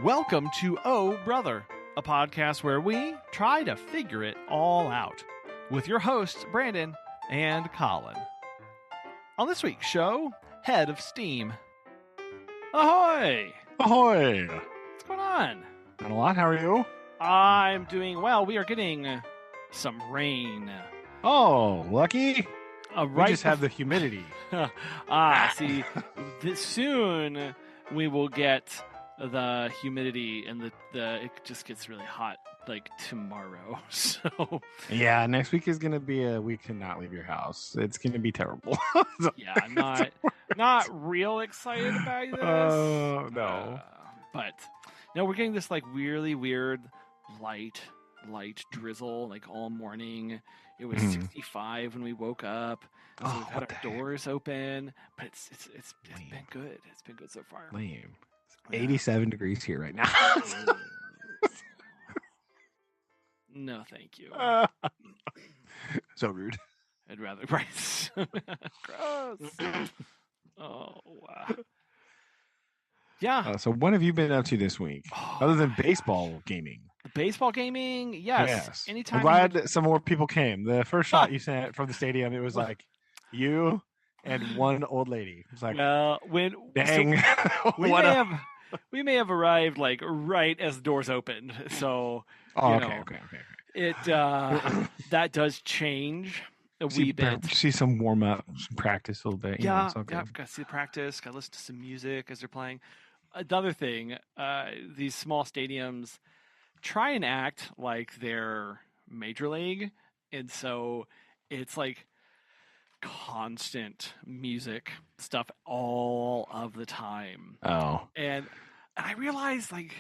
Welcome to Oh Brother, a podcast where we try to figure it all out with your hosts, Brandon and Collin. On this week's show, Head of Steam. Ahoy! Ahoy! What's going on? Not a lot. How are you? I'm doing well. We are getting some rain. Oh, lucky. Right we just have the humidity. See, soon we will get the humidity, and the it just gets really hot like tomorrow. So yeah, next week is gonna be a week to not leave your house. It's gonna be terrible. Yeah, I'm not real excited about this. Oh no. But no, we're getting this like really weird light drizzle like all morning. It was 65 when we woke up. So we've had our doors open, but it's been good. It's been good so far. Lame. It's 87 degrees here right now. No, thank you. So rude. I'd rather price. Gross. Oh wow. Yeah. So what have you been up to this week, other than baseball gaming? Baseball gaming, yes. Anytime. I'm glad that some more people came. The first shot you sent from the stadium, it was like you and one old lady. It's like, dang. So we may have arrived like right as the doors opened. So okay. It that does change a wee bit. See some warm up, some practice a little bit. Yeah, got to see the practice. Got to listen to some music as they're playing. Another thing, these small stadiums try and act like they're major league, and so it's like constant music stuff all of the time. And I realized like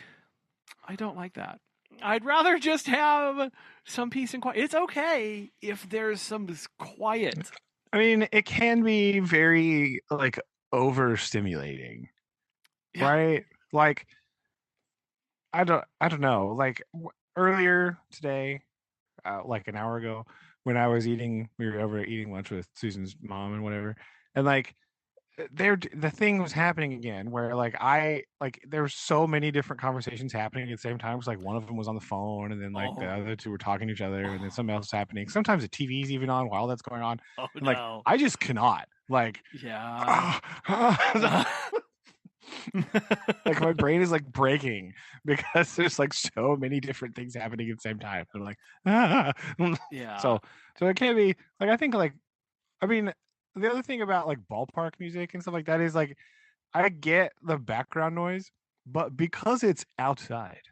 I don't like that. I'd rather just have some peace and quiet. It's okay if there's some quiet. I mean, it can be very like overstimulating, right? Like I don't know. Like earlier today, like an hour ago, when I was we were over eating lunch with Susan's mom and whatever, and like the thing was happening again where there were so many different conversations happening at the same time. It was like one of them was on the phone, and then like the other two were talking to each other, and then something else was happening. Sometimes the TV's even on while that's going on. And, like I just cannot like like my brain is like breaking because there's like so many different things happening at the same time. I'm like So it can be like, I think like, I mean, the other thing about like ballpark music and stuff like that is like I get the background noise, but because it's outside,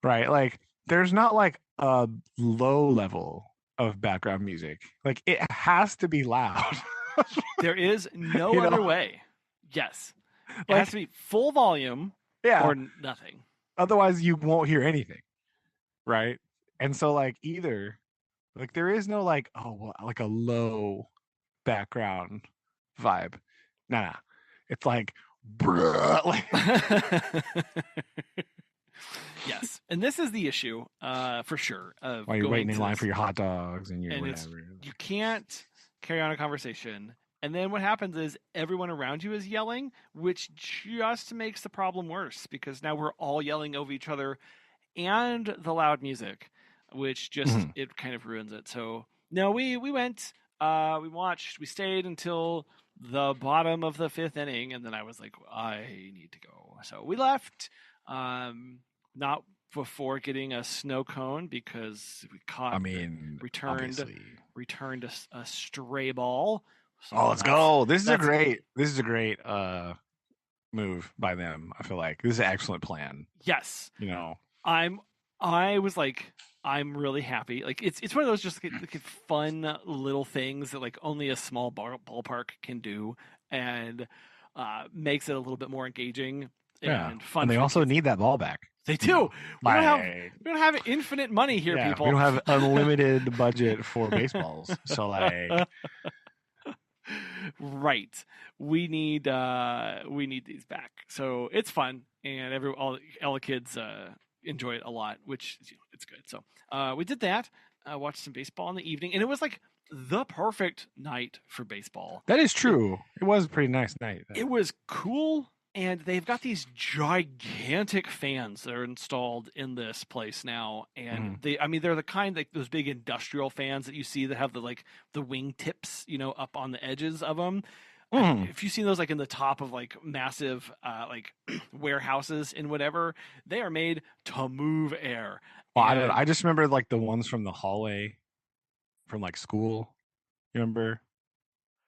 right? Like there's not like a low level of background music. Like it has to be loud. There is no other way. Yes. It has to be full volume or nothing. Otherwise you won't hear anything. Right? And so like either like there is no like like a low background vibe. Nah. It's like bruh. Yes. And this is the issue, for sure. While you're waiting in line for your hot dogs and your whatever. You can't carry on a conversation. And then what happens is everyone around you is yelling, which just makes the problem worse because now we're all yelling over each other and the loud music, which just it kind of ruins it. So no, we went, we stayed until the bottom of the fifth inning, and then I was like, I need to go. So we left, not before getting a snow cone because we returned a stray ball. So let's go. This is a great move by them. I feel like this is an excellent plan. Yes. You know, I was like, I'm really happy. Like it's one of those just like fun little things that like only a small ballpark can do, and makes it a little bit more engaging and fun. And they also need that ball back. They do. We don't have infinite money here, people. We don't have unlimited budget for baseballs. So like right. We need these back. So it's fun, and all the kids enjoy it a lot, which it's good. So we did that. Watched some baseball in the evening, and it was like the perfect night for baseball. That is true. It was a pretty nice night. It was cool and they've got these gigantic fans that are installed in this place now, and they're the kind, like those big industrial fans that you see that have the wing tips, up on the edges of them. If you've seen those like in the top of like massive like warehouses and whatever, they are made to move air. Well, I just remember like the ones from the hallway from like school. You remember?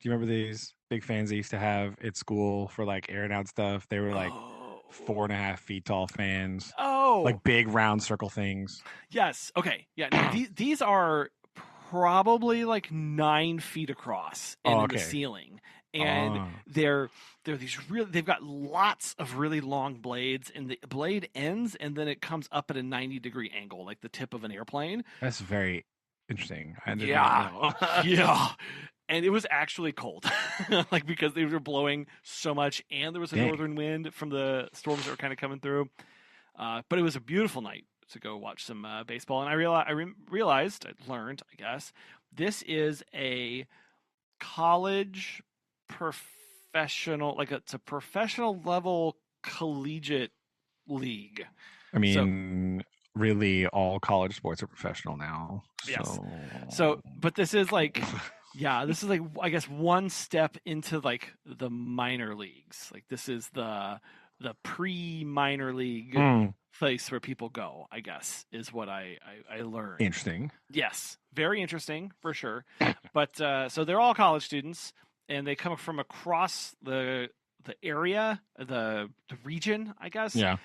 Do you remember these big fans they used to have at school for like airing out stuff? They were like 4.5 feet tall fans. Oh, like big round circle things. Yes. Okay. Yeah. No, these are probably like 9 feet across and in the ceiling, and they're these really. They've got lots of really long blades, and the blade ends, and then it comes up at a 90-degree angle, like the tip of an airplane. That's very interesting. I did Yeah. not know. Yeah. And it was actually cold, like because they were blowing so much, and there was a northern wind from the storms that were kind of coming through. But it was a beautiful night to go watch some baseball, and I learned, I guess, this is a college professional, like it's a professional level collegiate league. I mean, really, all college sports are professional now. Yes. So, but this is like. Yeah, this is like, I guess, one step into like the minor leagues. Like this is the pre-minor league place where people go, I guess, is what I learned. Interesting. Yes, very interesting for sure. But so they're all college students, and they come from across the area, the region, I guess. Yeah.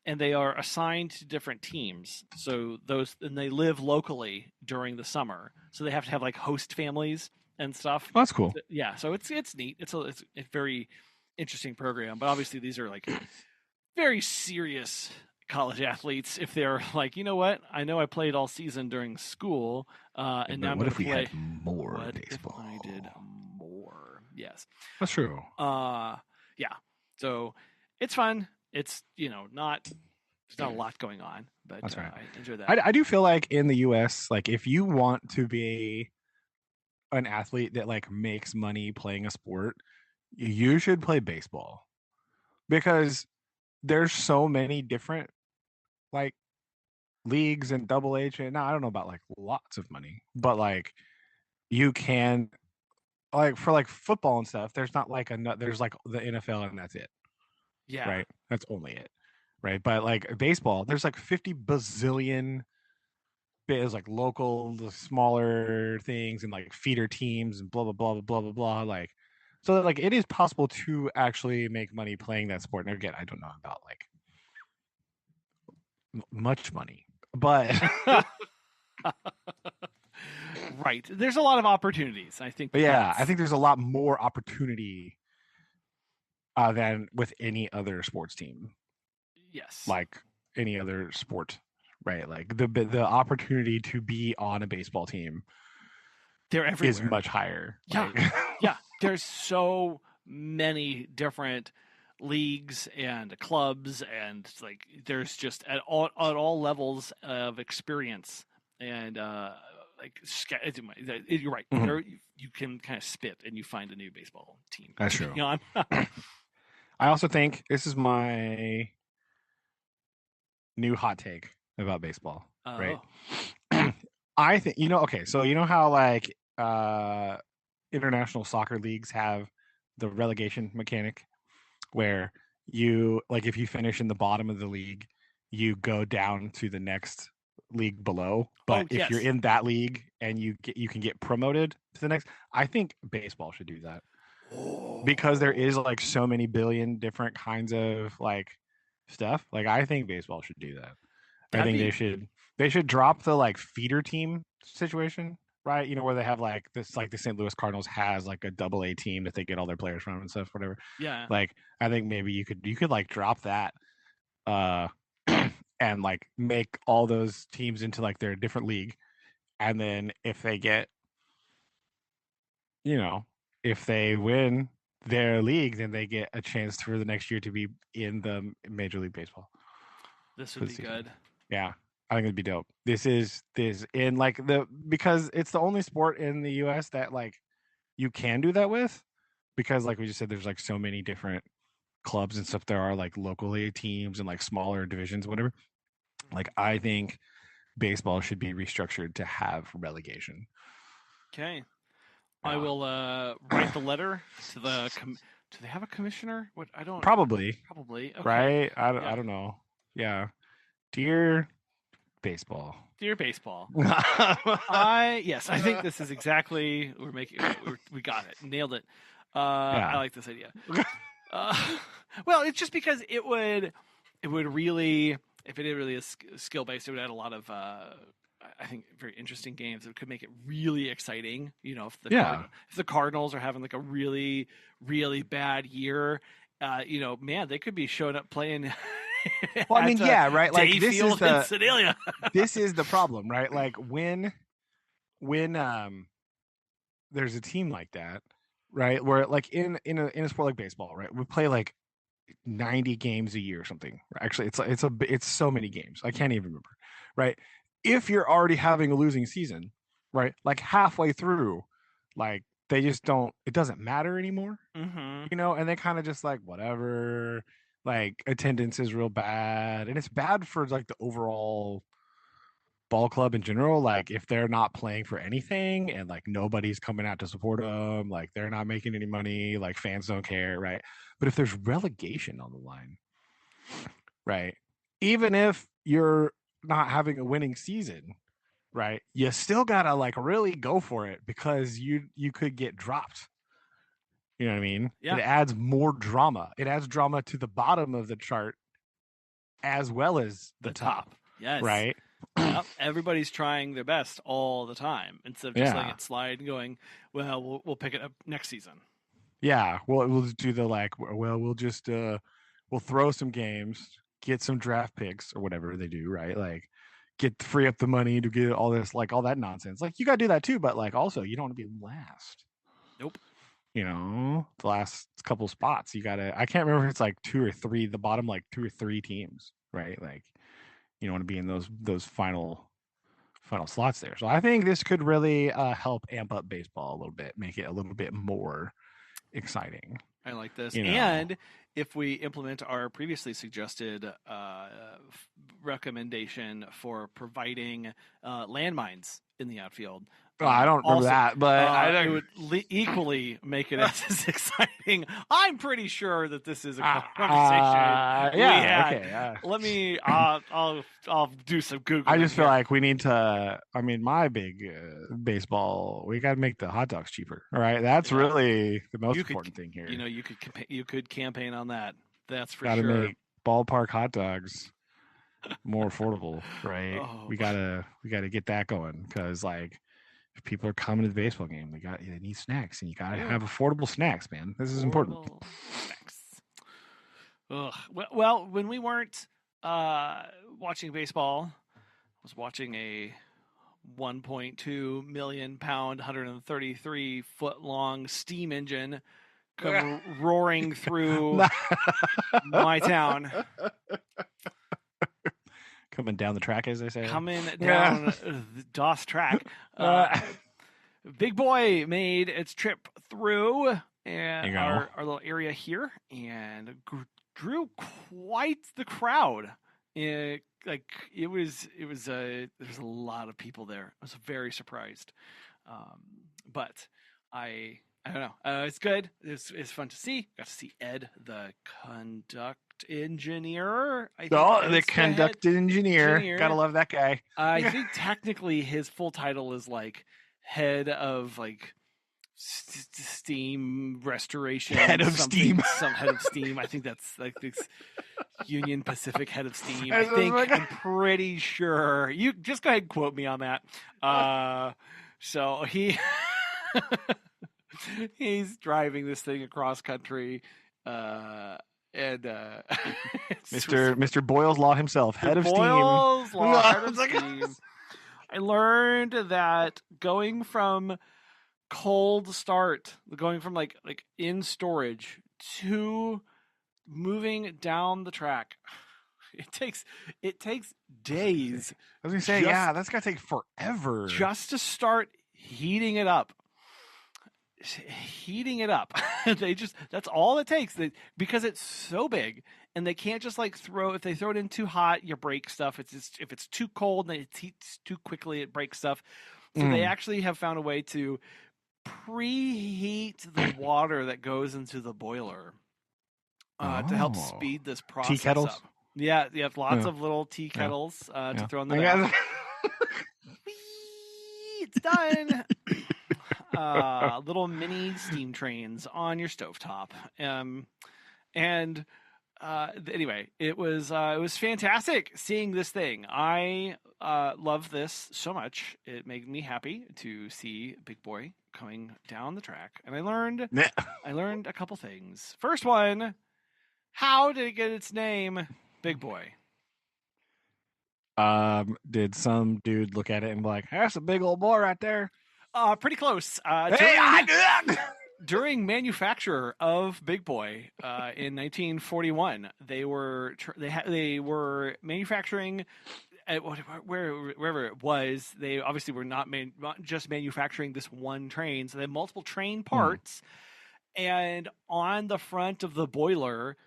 And they are assigned to different teams. So and they live locally during the summer. So they have to have like host families and stuff. Oh, that's cool. Yeah. So it's neat. It's a very interesting program. But obviously these are like very serious college athletes. If they're like, you know what? I know I played all season during school, and now I'm going to play. What if we had more baseball? If I did more? Yes. That's true. Yeah. So it's fun. It's there's not a lot going on, but that's right. I enjoy that. I do feel like in the U.S., like if you want to be an athlete that like makes money playing a sport, you should play baseball, because there's so many different like leagues and double H. And now I don't know about like lots of money, but like you can like for like football and stuff. There's not like there's like the NFL and that's it. Yeah. Right. That's only it. Right. But like baseball, there's like 50 bazillion bits, like local, smaller things and like feeder teams and blah, blah, blah, blah, blah, blah. Like, so that, like it is possible to actually make money playing that sport. And again, I don't know about like much money, but right. There's a lot of opportunities, I think. But yeah, I think there's a lot more opportunity than with any other sports team. Yes. Like any other sport, right? Like the opportunity to be on a baseball team, they're everywhere, is much higher. Yeah. Like, yeah. There's so many different leagues and clubs, and like there's just at all levels of experience, and like you're right. There, you can kind of spit and you find a new baseball team. That's true. I also think this is my new hot take about baseball. Right. I think okay, so you know how like international soccer leagues have the relegation mechanic where you like if you finish in the bottom of the league, you go down to the next league below. But if you're in that league and you can get promoted to the next, I think baseball should do that. Because there is like so many billion different kinds of like stuff. Like I think baseball should do that. I think they should drop the like feeder team situation, right? You know, where they have like this, like the St. Louis Cardinals has like a double A team that they get all their players from and stuff, whatever. Yeah. Like I think maybe you could like drop that and like make all those teams into like their different league. And then if they get, if they win their league, then they get a chance for the next year to be in the Major League Baseball. This would be good. Yeah, I think it'd be dope. This in like because it's the only sport in the U.S. that like you can do that with, because like we just said, there's like so many different clubs and stuff there are, like locally teams and like smaller divisions, whatever. Like I think baseball should be restructured to have relegation. Okay. I Yeah. will write the letter to the. Do they have a commissioner? What I don't. Probably, Probably. Okay. right? I Yeah. don't know. Yeah. Dear baseball. Dear baseball. Yeah. Yes, I think this is exactly we got it, nailed it. I like this idea. Well, it's just because it would really, if it really is skill based, it would add a lot of I think very interesting games. It could make it really exciting. You know, if the Cardinals are having like a really bad year, you know, man, they could be showing up playing. Well, I mean, yeah, right. Like this is in Sedalia. This is the problem, right? Like when there's a team like that, right? Where like in a sport like baseball, right? We play like 90 games a year or something. Actually, it's so many games. I can't even remember, right? If you're already having a losing season, right? Like halfway through, like they just don't. It doesn't matter anymore, you know. And they kind of just like whatever. Like attendance is real bad, and it's bad for like the overall ball club in general. Like if they're not playing for anything and like nobody's coming out to support them, like they're not making any money, like fans don't care, right? But if there's relegation on the line, right, even if you're not having a winning season, right, you still gotta like really go for it because you could get dropped. You know what I mean? Yeah. It adds more drama. It adds drama to the bottom of the chart as well as the top. Yes. Right. Yep. Everybody's trying their best all the time instead of just letting it slide and going, well, we'll pick it up next season. Yeah. Well, we'll do the like, well, we'll just we'll throw some games, get some draft picks or whatever they do, right? Like free up the money to get all this, like all that nonsense. Like you got to do that too, but like also you don't want to be last. Nope. You know, the last couple spots, you gotta. I can't remember if it's like 2 or 3, the bottom like 2 or 3 teams, right? Like you don't want to be in those final slots there. So I think this could really help amp up baseball a little bit, make it a little bit more exciting. I like this. You know. And if we implement our previously suggested recommendation for providing landmines in the outfield. I don't remember that, but it would equally make it as exciting. I'm pretty sure that this is a conversation. Okay. Let me. I'll do some Google. I just feel like we need to. I mean, my big baseball. We got to make the hot dogs cheaper. All right, that's really the most important thing here. You know, you could campaign on that. That's for sure. Got to make ballpark hot dogs more affordable, right? We gotta get that going because like. If people are coming to the baseball game, they need snacks, and you gotta have affordable snacks, man. This is important. Snacks. Ugh. Well, when we weren't watching baseball, I was watching a 1.2 million pound, 133 foot long steam engine come roaring through my town. Coming down the track, as they say. Coming down the DOS track. Big Boy made its trip through our little area here and drew quite the crowd. There was a lot of people there. I was very surprised. But I don't know. It's good. It's fun to see. Got to see Ed, the conduct engineer. The conduct engineer. Gotta love that guy. I think technically his full title is like head of like steam restoration. Head of steam. Some head of steam. I think that's like this Union Pacific head of steam. I'm pretty sure. You just go ahead and quote me on that. So he's driving this thing across country. And Mr. Boyle's Law himself, head of Boyle's steam. Law, head of steam. I learned that going from cold start, going from like in storage to moving down the track, it takes days. I was gonna say, that's gotta take forever just to start heating it up. heating it up. That's all it takes, because it's so big, and they can't just like if they throw it in too hot, you break stuff. If it's too cold and it heats too quickly, it breaks stuff. So they actually have found a way to preheat the water that goes into the boiler to help speed this process tea kettles up. Yeah, you have lots of little tea kettles to throw in the bath. It's done. Little mini steam trains on your stovetop. Anyway, it was fantastic seeing this thing. I love this so much. It made me happy to see Big Boy coming down the track, and I learned a couple things. First one, how did it get its name, Big Boy? Did some dude look at it and be like, "That's a big old boy right there"? Pretty close. Hey, during manufacture of Big Boy in 1941, they were manufacturing at wherever it was. They obviously were not just manufacturing this one train, so they had multiple train parts. And on the front of the boiler,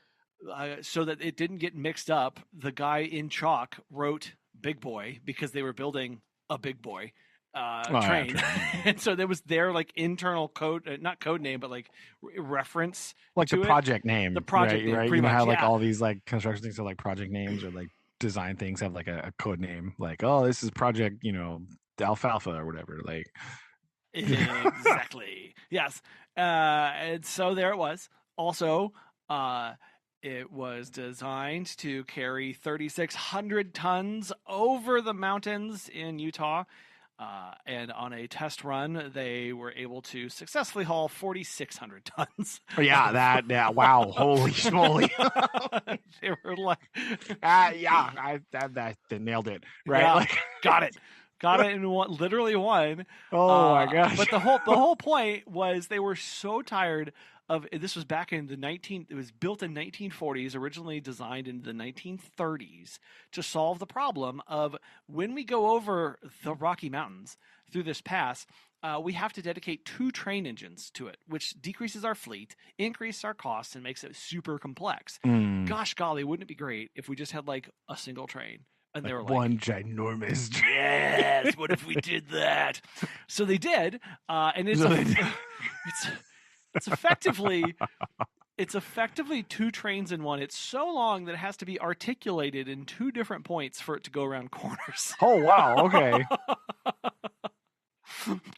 so that it didn't get mixed up, the guy in chalk wrote Big Boy because they were building a Big Boy train. Yeah, and so there was their like internal code, not code name, but like reference, like to the project name. The project name, right? Pretty you know much, how like all these like construction things are like project names, or like design things have like a code name, like, oh, this is project, alfalfa or whatever. Like exactly. Yes. And so there it was. Also, it was designed to carry 3,600 tons over the mountains in Utah. And on a test run, they were able to successfully haul 4,600 tons. Yeah, wow, holy schmoly. They were like, they nailed it, right? Yeah, like, got it in literally one. Oh my gosh. But the whole point was they were so tired of this. Was back in it was built in 1940s, originally designed in the 1930s to solve the problem of when we go over the Rocky Mountains through this pass, we have to dedicate 2 train engines to it, which decreases our fleet, increases our costs, and makes it super complex. Gosh golly, wouldn't it be great if we just had like a single train? And they were like, one ginormous train. Yes, what if we did that? So they did, and it's effectively 2 trains in one. It's so long that it has to be articulated in 2 different points for it to go around corners. Oh wow, okay.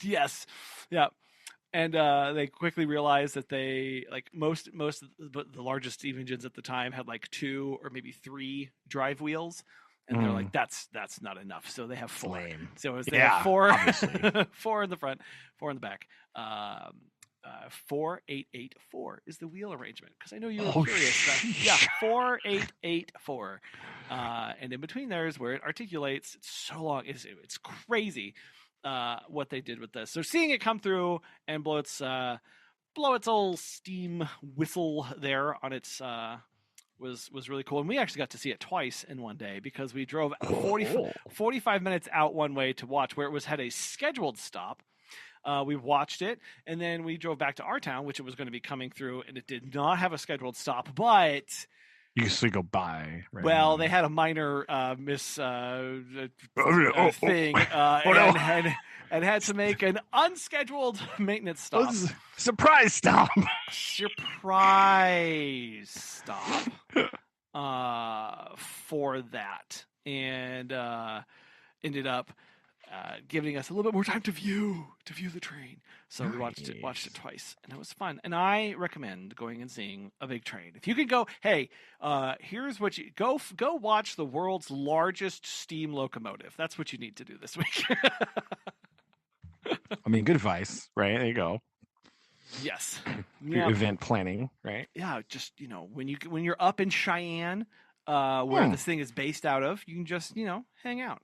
Yes, yeah. And they quickly realized that they most of the largest steam engines at the time had like 2 or maybe 3 drive wheels. And they're like, that's not enough. So they have 4. Flame. So they have 4, 4 in the front, 4 in the back. 4884 is the wheel arrangement, because I know you were curious. Yeah, 4884. And in between there is where it articulates. It's so long. It's crazy what they did with this. So seeing it come through and blow its old steam whistle there on its was really cool. And we actually got to see it twice in one day, because we drove 45 minutes out one way to watch where it had a scheduled stop. We watched it, and then we drove back to our town, which it was going to be coming through, and it did not have a scheduled stop, but you can still go by. Right well, now. they had a minor thing, and had to make an unscheduled maintenance stop. Surprise stop. Surprise stop for that, and ended up giving us a little bit more time to view the train. So we watched it twice, and it was fun. And I recommend going and seeing a big train. If you could go, hey, here's what you go watch the world's largest steam locomotive. That's what you need to do this week. I mean, good advice, right? There you go. Yes. Your event planning, right? Yeah, just when you're up in Cheyenne, where this thing is based out of, you can just hang out.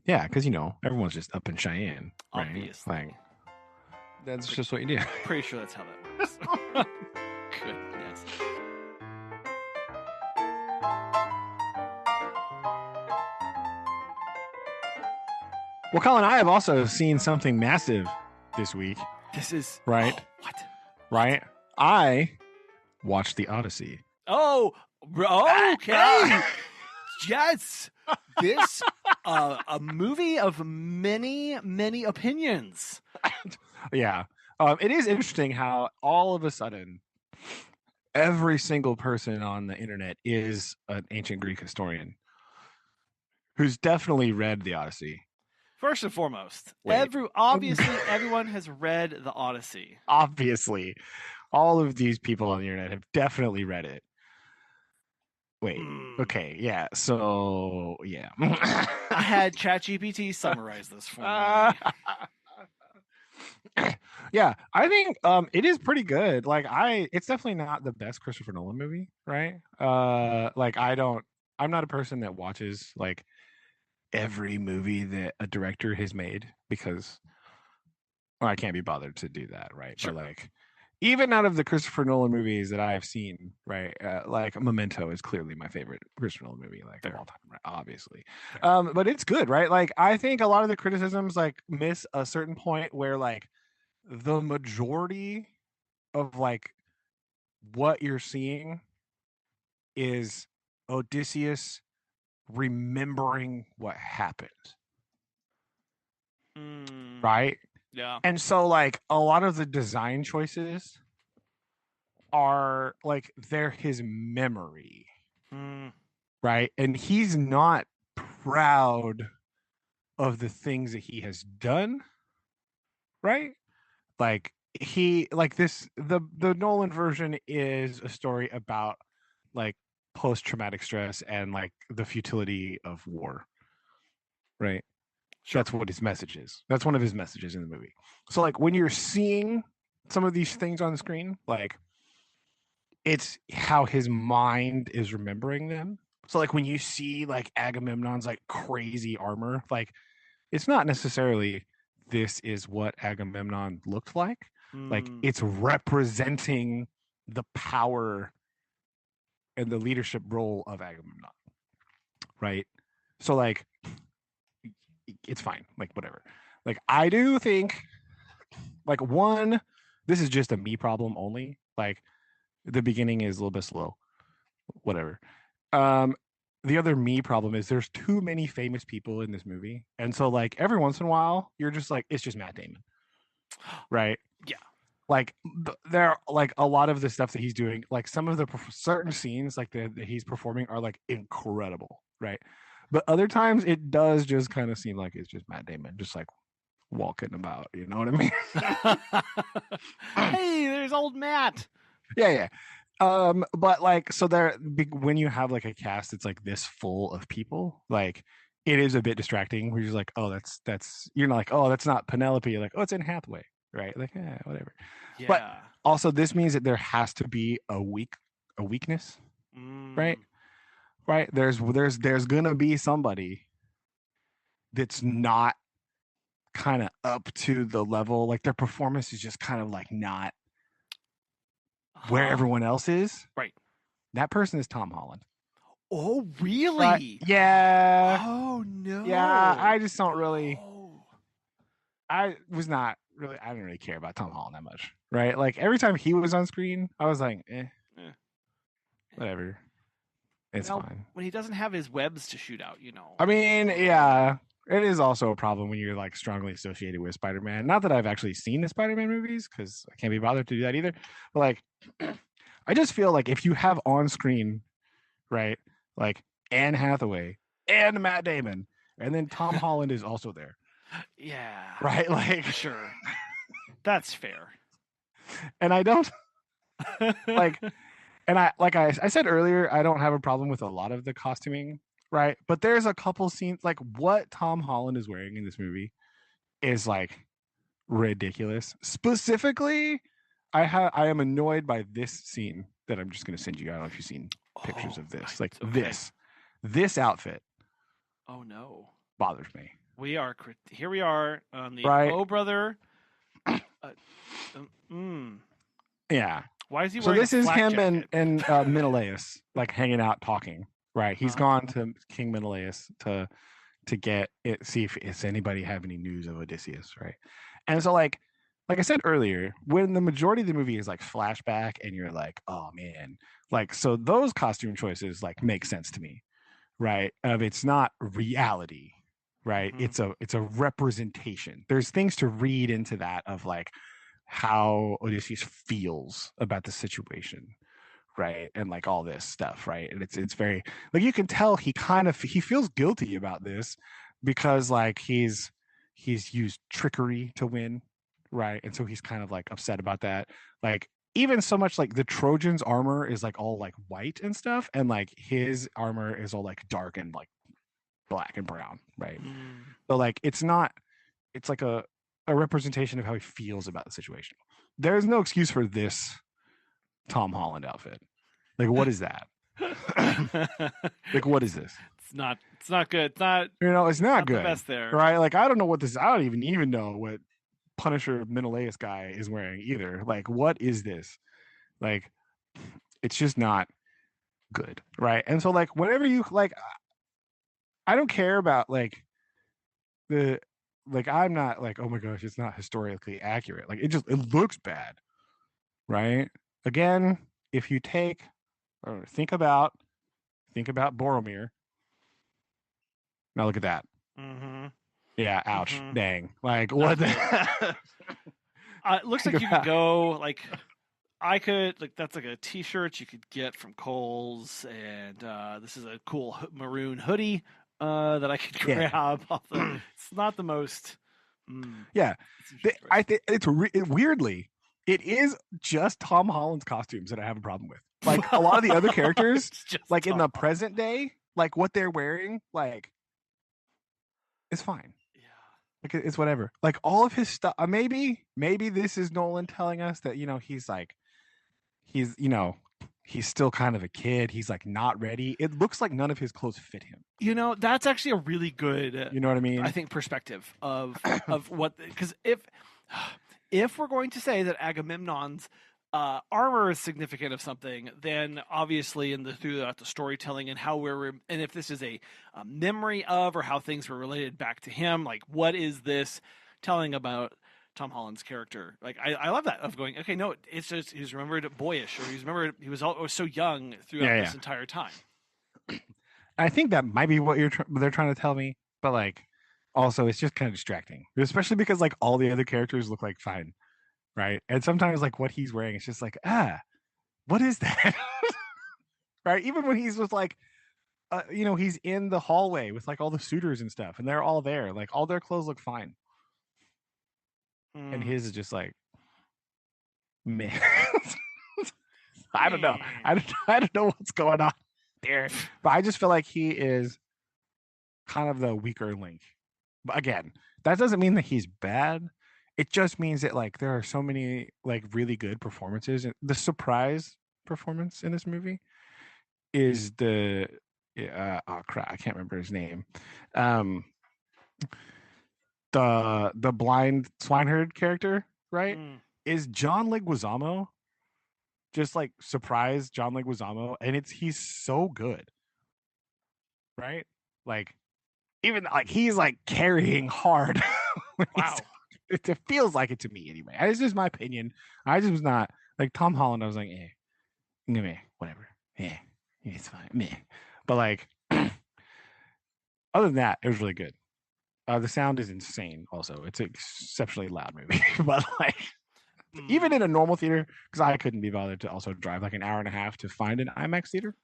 Yeah, because everyone's just up in Cheyenne, right? Obviously. Like, that's just what you do. Pretty sure that's how that works. Goodness. Well, Collin, I have also seen something massive this week. This is Right. Oh, what? Right? I watched the Odyssey. Oh, okay. Yes. This a movie of many, many opinions. Yeah. It is interesting how all of a sudden every single person on the internet is an ancient Greek historian who's definitely read the Odyssey. First and foremost, Wait. obviously everyone has read the Odyssey. Obviously, all of these people on the internet have definitely read it. Wait. Okay. Yeah. So, yeah. I had ChatGPT summarize this for me. Yeah, I think it is pretty good. Like it's definitely not the best Christopher Nolan movie, right? Like I'm not a person that watches like every movie that a director has made because I can't be bothered to do that, right? Sure. But like even out of the Christopher Nolan movies that I have seen, right? Like Memento is clearly my favorite Christopher Nolan movie, like of all time, right? Obviously. But it's good, right? Like I think a lot of the criticisms like miss a certain point where like the majority of like what you're seeing is Odysseus remembering what happened. Right? Yeah. And so like a lot of the design choices are like they're his memory. Right? And he's not proud of the things that he has done. Right? Like he like this the Nolan version is a story about like post-traumatic stress and like the futility of war. Right? Sure. That's what his message is. That's one of his messages in the movie. So like when you're seeing some of these things on the screen, like it's how his mind is remembering them. So like when you see like Agamemnon's like crazy armor, like it's not necessarily this is what Agamemnon looked like. Like it's representing the power and the leadership role of Agamemnon. Right? So like it's fine. Like whatever. Like I do think like one, this is just a me problem only. Like the beginning is a little bit slow. Whatever. The other me problem is there's too many famous people in this movie. And so like every once in a while, you're just like, it's just Matt Damon. Right? Yeah. Like there like a lot of the stuff that he's doing, like some of the certain scenes like that he's performing are like incredible, right? But other times it does just kind of seem like it's just Matt Damon just like walking about, you know what I mean? Hey, there's old Matt. Yeah. But like so there when you have like a cast that's like this full of people, like it is a bit distracting where you're just like, oh, that's you're not like, oh, that's not Penelope. You're like, oh, it's Anne Hathaway, right? Like, whatever. Yeah. But also this means that there has to be a weakness, right? Right? There's gonna be somebody that's not kind of up to the level, like their performance is just kind of like not where everyone else is. Right. That person is Tom Holland. Oh, really? Yeah. Oh, no. Yeah, I just don't really. I didn't really care about Tom Holland that much, right? Like every time he was on screen, I was like, whatever. It's fine. When he doesn't have his webs to shoot out, you know. I mean, yeah, it is also a problem when you're like strongly associated with Spider-Man. Not that I've actually seen the Spider-Man movies because I can't be bothered to do that either. But like, I just feel like if you have on screen, right, like Anne Hathaway and Matt Damon, and then Tom Holland is also there. Yeah. Right? Like, sure. That's fair. And I don't like, and I said earlier, I don't have a problem with a lot of the costuming, right? But there's a couple scenes like what Tom Holland is wearing in this movie is like ridiculous. Specifically, I am annoyed by this scene that I'm just going to send you. I don't know if you've seen pictures of this. Like this outfit. Oh no, bothers me. Here we are on the Oh Brother. Yeah. Why is he so wearing this is him jacket? and Menelaus like hanging out talking, right? He's gone to King Menelaus to get it, see if anybody have any news of Odysseus, right? And so like like I said earlier, when the majority of the movie is like flashback and you're like, oh man, like so those costume choices like make sense to me, right? It's not reality, right? Mhm. It's a representation. There's things to read into that of like how Odysseus feels about the situation, right? And like all this stuff, right? And it's very like you can tell he feels guilty about this because like he's used trickery to win, right? And so he's kind of like upset about that. Like even so much like the Trojans armor is like all like white and stuff, and like his armor is all like dark and like black and brown, right? Mm. So like it's not it's like a representation of how he feels about the situation. There's no excuse for this Tom Holland outfit. Like, what is that? Like, what is this? It's not. It's not good. It's not. It's not good, the best there, right? Like, I don't know what this. I don't even know what Punisher Menelaus guy is wearing either. Like, what is this? Like, it's just not good, right? And so, like, whenever you like, I don't care about like the like. I'm not like, oh my gosh, it's not historically accurate. Like, it looks bad, right? Again, if you take or think about Boromir. Now look at that. Mm-hmm. Yeah, ouch. Mm-hmm. Dang. Like what the It looks like you could go like I could like that's like a T-shirt you could get from Kohl's, and this is a cool maroon hoodie that I could grab. It's not the most. Yeah, I think weirdly it is just Tom Holland's costumes that I have a problem with. Like a lot of the other characters, like Tom in the present day, like what they're wearing, like it's fine. Like it's whatever. Like all of his stuff. Maybe this is Nolan telling us that he's he's still kind of a kid. He's like not ready. It looks like none of his clothes fit him. That's actually a really good. You know what I mean? I think perspective of what, because if we're going to say that Agamemnon's armor is significant of something, then obviously throughout the storytelling and how and if this is a memory of or how things were related back to him, like what is this telling about Tom Holland's character? Like I love that of going, okay, no, it's just he's remembered boyish, or he's remembered he was so young throughout this entire time. I think that might be what they're trying to tell me, but like also it's just kind of distracting, especially because like all the other characters look like fine. Right. And sometimes like what he's wearing, it's just like, what is that? Right. Even when he's with like, he's in the hallway with like all the suitors and stuff, and they're all there. Like all their clothes look fine. And his is just like, man. I don't know. I don't know what's going on there. But I just feel like he is kind of the weaker link. But again, that doesn't mean that he's bad. It just means that like there are so many like really good performances. The surprise performance in this movie is the oh crap, I can't remember his name. The blind swineherd character, right? Is John Leguizamo. Just like surprise John Leguizamo, and he's so good. Right? Like even like he's like carrying hard. Wow. It feels like it to me anyway. It's just my opinion. I just was not like Tom Holland. I was like, meh, whatever. It's fine, meh. But like, other than that, it was really good. The sound is insane. Also, it's an exceptionally loud movie. But like, even in a normal theater, because I couldn't be bothered to also drive like an hour and a half to find an IMAX theater.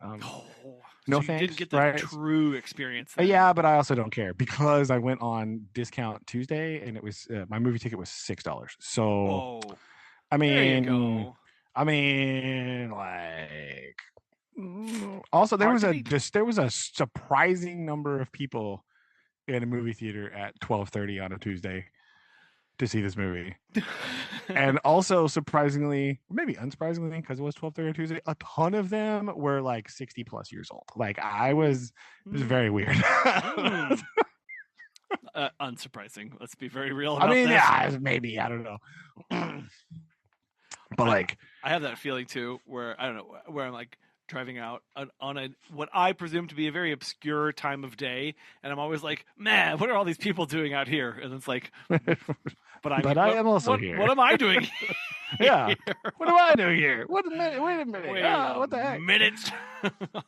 No, so you didn't get the true experience. Yeah, but I also don't care because I went on discount Tuesday and it was my movie ticket was $6. So, I mean, like, also there was a surprising number of people in a movie theater at 12:30 on a Tuesday to see this movie. And also surprisingly, maybe unsurprisingly, because it was 12:30 on Tuesday, a ton of them were like 60 plus years old. Like it was very weird. Unsurprising. Let's be very real. Yeah, maybe, I don't know. But like I have that feeling too, where I don't know, where I'm like driving out on a what I presume to be a very obscure time of day, and I'm always like, man, what are all these people doing out here? And it's like, but I am also here. What am I doing? Yeah. What am I doing here? Wait a minute. Wait what the heck?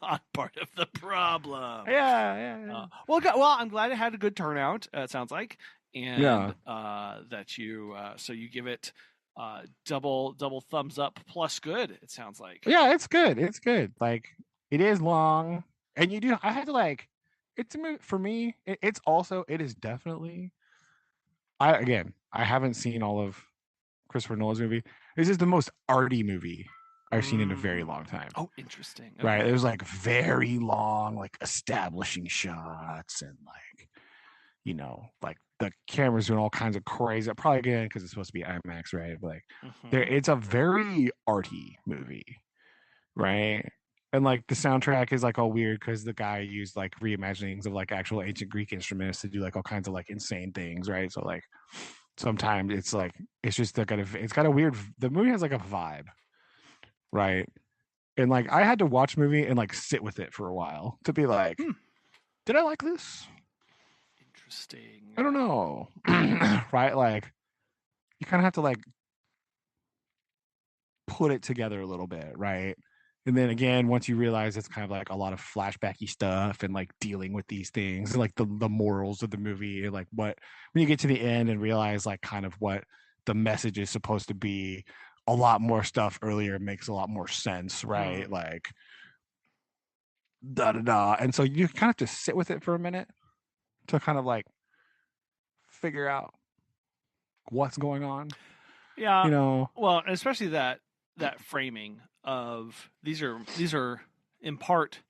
I'm part of the problem. Yeah. Well, I'm glad it had a good turnout. It sounds like, and that you so you give it double thumbs up plus good. It sounds like. Yeah, it's good. It's good. Like it is long, and you do. I had to like. It's a movie for me. It's also. It is definitely. I haven't seen all of Christopher Nolan's movie. This is the most arty movie I've seen in a very long time. Oh, interesting. Okay. Right. It was like very long, like establishing shots and like, like the camera's doing all kinds of crazy. Probably again because it's supposed to be IMAX, right? But like, it's a very arty movie, right? And like the soundtrack is like all weird because the guy used like reimaginings of like actual ancient Greek instruments to do like all kinds of like insane things, right? So like sometimes it's like it's just it's got a weird. The movie has like a vibe, right? And like I had to watch the movie and like sit with it for a while to be like, did I like this? Interesting. I don't know. Right? Like you kind of have to like put it together a little bit, right? And then again, once you realize it's kind of like a lot of flashbacky stuff and like dealing with these things and like the morals of the movie and like what when you get to the end and realize like kind of what the message is supposed to be, a lot more stuff earlier makes a lot more sense, right? Like and so you kind of have to sit with it for a minute to kind of like figure out what's going on. Yeah. Well, especially that framing of these are in part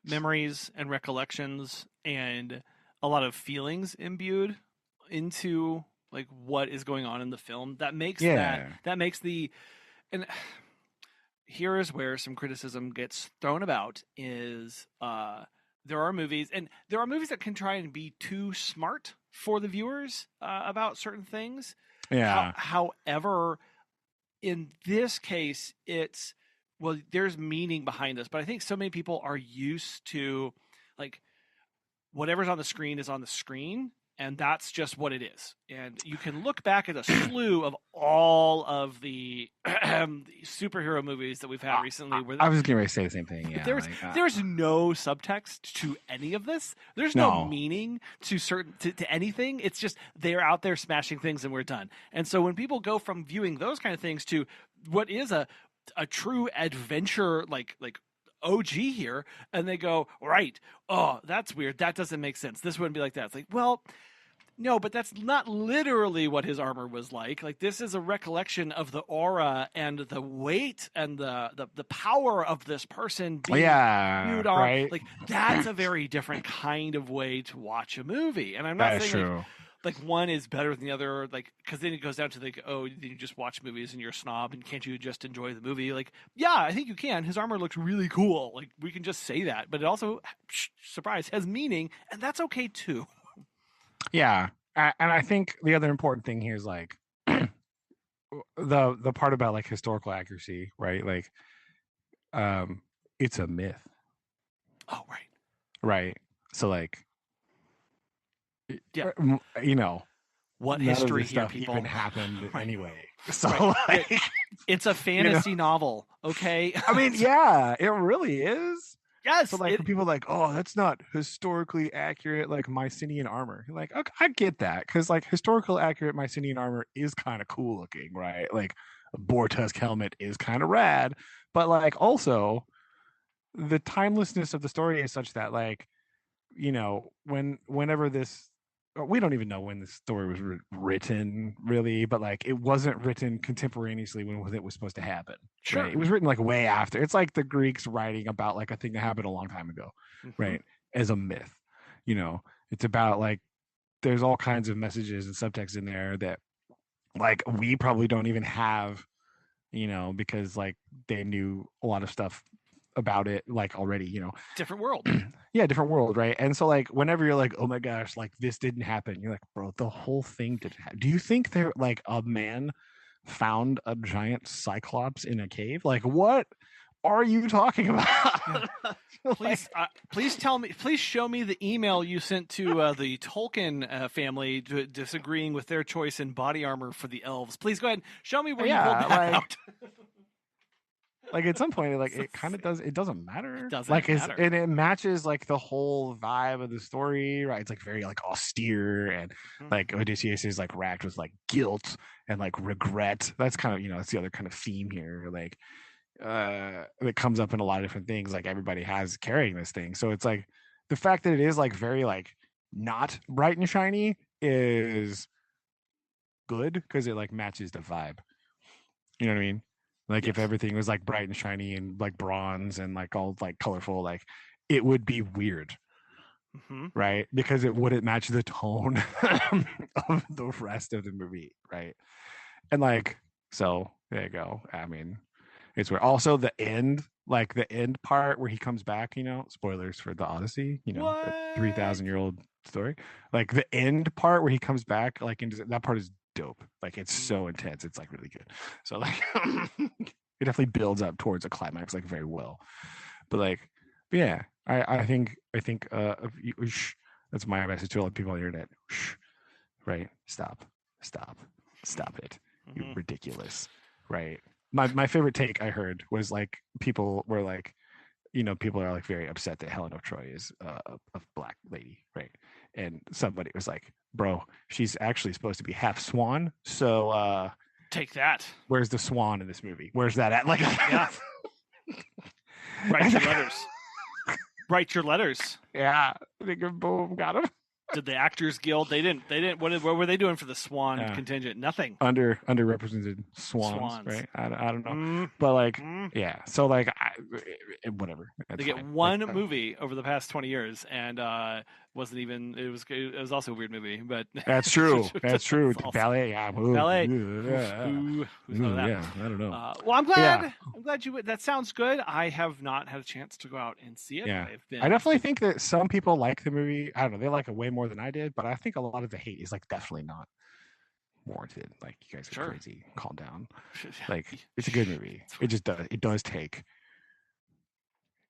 memories and recollections and a lot of feelings imbued into like what is going on in the film that makes and here is where some criticism gets thrown about is there are movies that can try and be too smart for the viewers about certain things. However, in this case, there's meaning behind this, but I think so many people are used to like whatever's on the screen is on the screen, and that's just what it is. And you can look back at a slew of all of the superhero movies that we've had recently. Where I was getting ready to say the same thing. Yeah, there's no subtext to any of this. There's no meaning to anything. It's just they're out there smashing things, and we're done. And so when people go from viewing those kind of things to what is a true adventure like OG here, and they go, right, oh, that's weird, that doesn't make sense, this wouldn't be like that. It's like, well, no, but that's not literally what his armor was like. Like this is a recollection of the aura and the weight and the power of this person being viewed on. Right. Like that's a very different kind of way to watch a movie. And I'm not saying like one is better than the other, like because then it goes down to like, oh, you just watch movies and you're a snob and can't you just enjoy the movie? Like, yeah, I think you can. His armor looks really cool. Like we can just say that, but it also, surprise, has meaning, and that's okay too. Yeah, and I think the other important thing here is like the part about like historical accuracy, right? Like, it's a myth. Oh, right. So like. Yeah, what history here, stuff people even happened anyway. So like, it's a fantasy novel, okay? I mean, yeah, it really is. Yes. So like, people are like, oh, that's not historically accurate, like Mycenaean armor. You're like, okay, I get that because like historical accurate Mycenaean armor is kind of cool looking, right? Like a boar tusk helmet is kind of rad, but like also the timelessness of the story is such that like, whenever this. We don't even know when this story was written, really, but like it wasn't written contemporaneously when it was supposed to happen. Sure, right? It was written like way after. It's like the Greeks writing about like a thing that happened a long time ago, right? As a myth, it's about like there's all kinds of messages and subtext in there that like we probably don't even have, because like they knew a lot of stuff about it like already, different world. Yeah, different world, right? And so like whenever you're like, oh my gosh, like this didn't happen, you're like, bro, the whole thing didn't happen. Do you think there like a man found a giant cyclops in a cave? Like what are you talking about? Please tell me. Please show me the email you sent to the Tolkien family disagreeing with their choice in body armor for the elves. Please go ahead and show me where you pulled that out. Like at some point, like it kind of does. It doesn't matter. It doesn't like matter. And it matches like the whole vibe of the story, right? It's like very like austere, and like Odysseus is like racked with like guilt and like regret. That's kind of that's the other kind of theme here. Like that comes up in a lot of different things. Like everybody has carrying this thing, so it's like the fact that it is like very like not bright and shiny is good because it like matches the vibe. You know what I mean? Like if everything was like bright and shiny and like bronze and like all like colorful, like it would be weird, right? Because it wouldn't match the tone of the rest of the movie, right? And like, so there you go. I mean, it's where also the end part where he comes back, spoilers for the Odyssey, the 3,000-year-old story. Like the end part where he comes back, like that part is dope. Like it's so intense. It's like really good. So like it definitely builds up towards a climax like very well. But yeah, I think that's my message to all the people on the internet. Right? Stop it. You're ridiculous. Right? My favorite take I heard was like people were like, people are like very upset that Helen of Troy is a black lady, right? And somebody was like, bro, she's actually supposed to be half swan. So take that. Where's the swan in this movie? Where's that at? Like, yeah. Write your letters. Write your letters. Yeah. Boom, got him. Did the Actors Guild? They didn't. What were they doing for the swan contingent? Nothing. Underrepresented swans. Right? I don't know. But yeah. So whatever. That's they get fine. One movie over the past 20 years, and wasn't even. It was also a weird movie, but that's true. That's true. Awesome. Ballet. Yeah. Ballet. Yeah. I don't know. Well, I'm glad. Yeah. I'm glad you. That sounds good. I have not had a chance to go out and see it. Yeah. I definitely think that some people like the movie. I don't know. They like it way more than I did, but I think a lot of the hate is like definitely not warranted. Like you guys are crazy. Calm down. Like it's a good movie. It does take.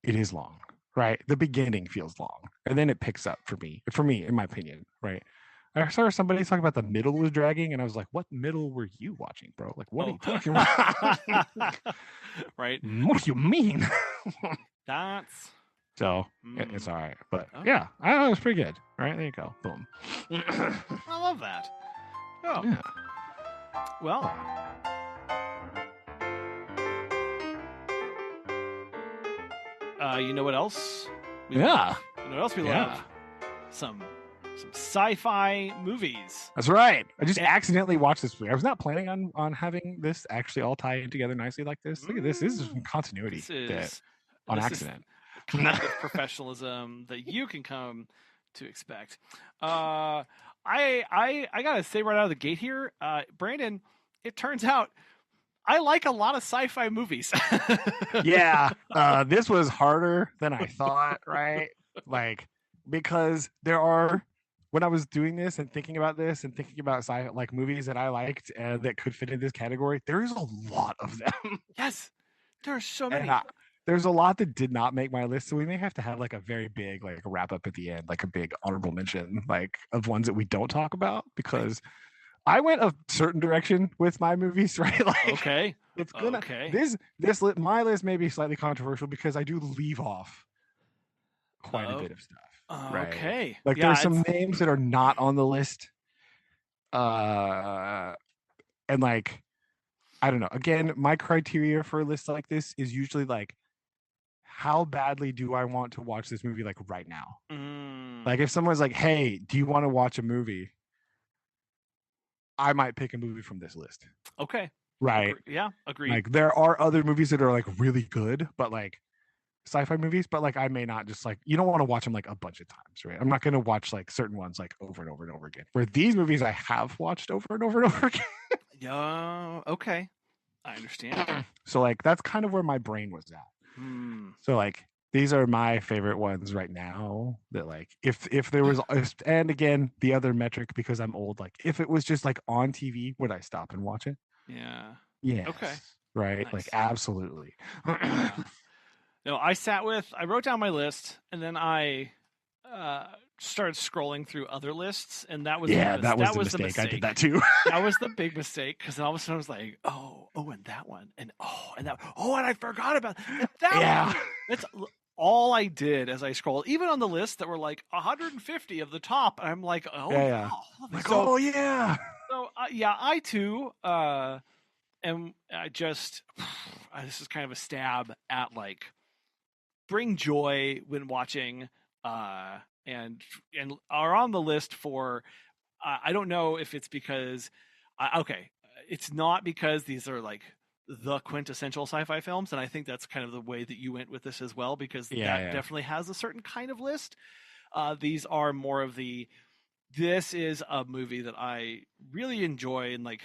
It is long, right? The beginning feels long, and then it picks up for me, in my opinion, right? I saw somebody talking about the middle was dragging, and I was like, "What middle were you watching, bro? Like, what are you talking about?" Right? What do you mean? That's so it's all right, but yeah, I don't know, it was pretty good. All right, there you go, boom. I love that. Oh, yeah. Well. You know what else? You know what else we love? Some sci-fi movies. That's right. I just accidentally watched this movie. I was not planning on having this actually all tie in together nicely like this. Look at this. This is continuity. On accident. The kind of professionalism that you can come to expect. I gotta say right out of the gate here, Brandon, it turns out I like a lot of sci-fi movies. Yeah. This was harder than I thought, right? Like, because there are, when I was doing this and thinking about this and thinking about like movies that I liked that could fit in this category, there is a lot of them. Yes. There are so many. There's a lot that did not make my list. So we may have to have like a very big, like a wrap up at the end, like a big honorable mention, like of ones that we don't talk about, because I went a certain direction with my movies, right? Like, okay. It's gonna my list may be slightly controversial because I do leave off quite a bit of stuff. Right? Okay. Like there's some names that are not on the list. And like, I don't know. Again, my criteria for a list like this is usually like, how badly do I want to watch this movie like right now? Like if someone's like, hey, do you want to watch a movie? I might pick a movie from this list. Okay. Right. Yeah, agreed. Like there are other movies that are like really good, but like sci-fi movies, but like I may not just like, you don't want to watch them like a bunch of times, right? I'm not going to watch like certain ones like over and over and over again. Where these movies I have watched over and over and over again. Yeah. Okay. I understand. So like that's kind of where my brain was at. So like these are my favorite ones right now that like if there was, and again the other metric, because I'm old, like if it was just like on TV, would I stop and watch it? Yeah. Okay. Right. Nice. Like absolutely. No, I wrote down my list, and then I started scrolling through other lists, and that was that was the the mistake. I did that too. That was the big mistake, because all of a sudden I was like, oh, and that one, and that, and I forgot about that one. That's all I did as I scrolled, even on the list that were like 150 of the top. I'm like, Wow. Like, so, So I too am just this is kind of a stab at like bring joy when watching, and are on the list for. I don't know if it's because, it's not because these are like the quintessential sci-fi films, and I think that's kind of the way that you went with this as well, because that definitely has a certain kind of list. These are more of this is a movie that I really enjoy, and like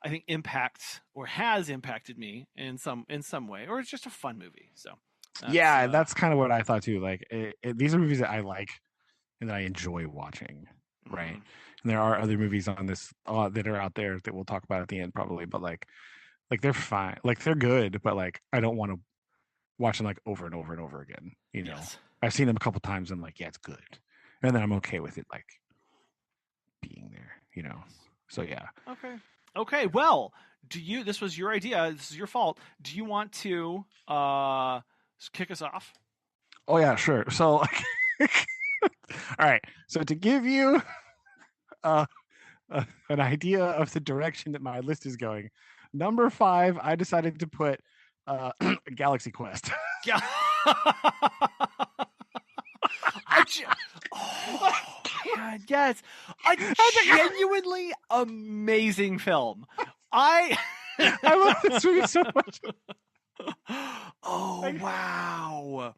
I think impacts or has impacted me in some way, or it's just a fun movie. So that's kind of what I thought too. Like these are movies that I like and that I enjoy watching, right? And there are other movies on this that are out there that we'll talk about at the end probably, but like they're fine, like they're good, but like I don't want to watch them like over and over and over again. You know, I've seen them a couple times and I'm like, yeah, it's good, and then I'm okay with it like being there. You know, so yeah. Okay. Well, this was your idea. This is your fault. Do you want to kick us off? Oh yeah, sure. So like, all right. So to give you an idea of the direction that my list is going, number 5, I decided to put Galaxy Quest. Yeah. God, yes, a genuinely amazing film. I love this movie so much. Oh wow,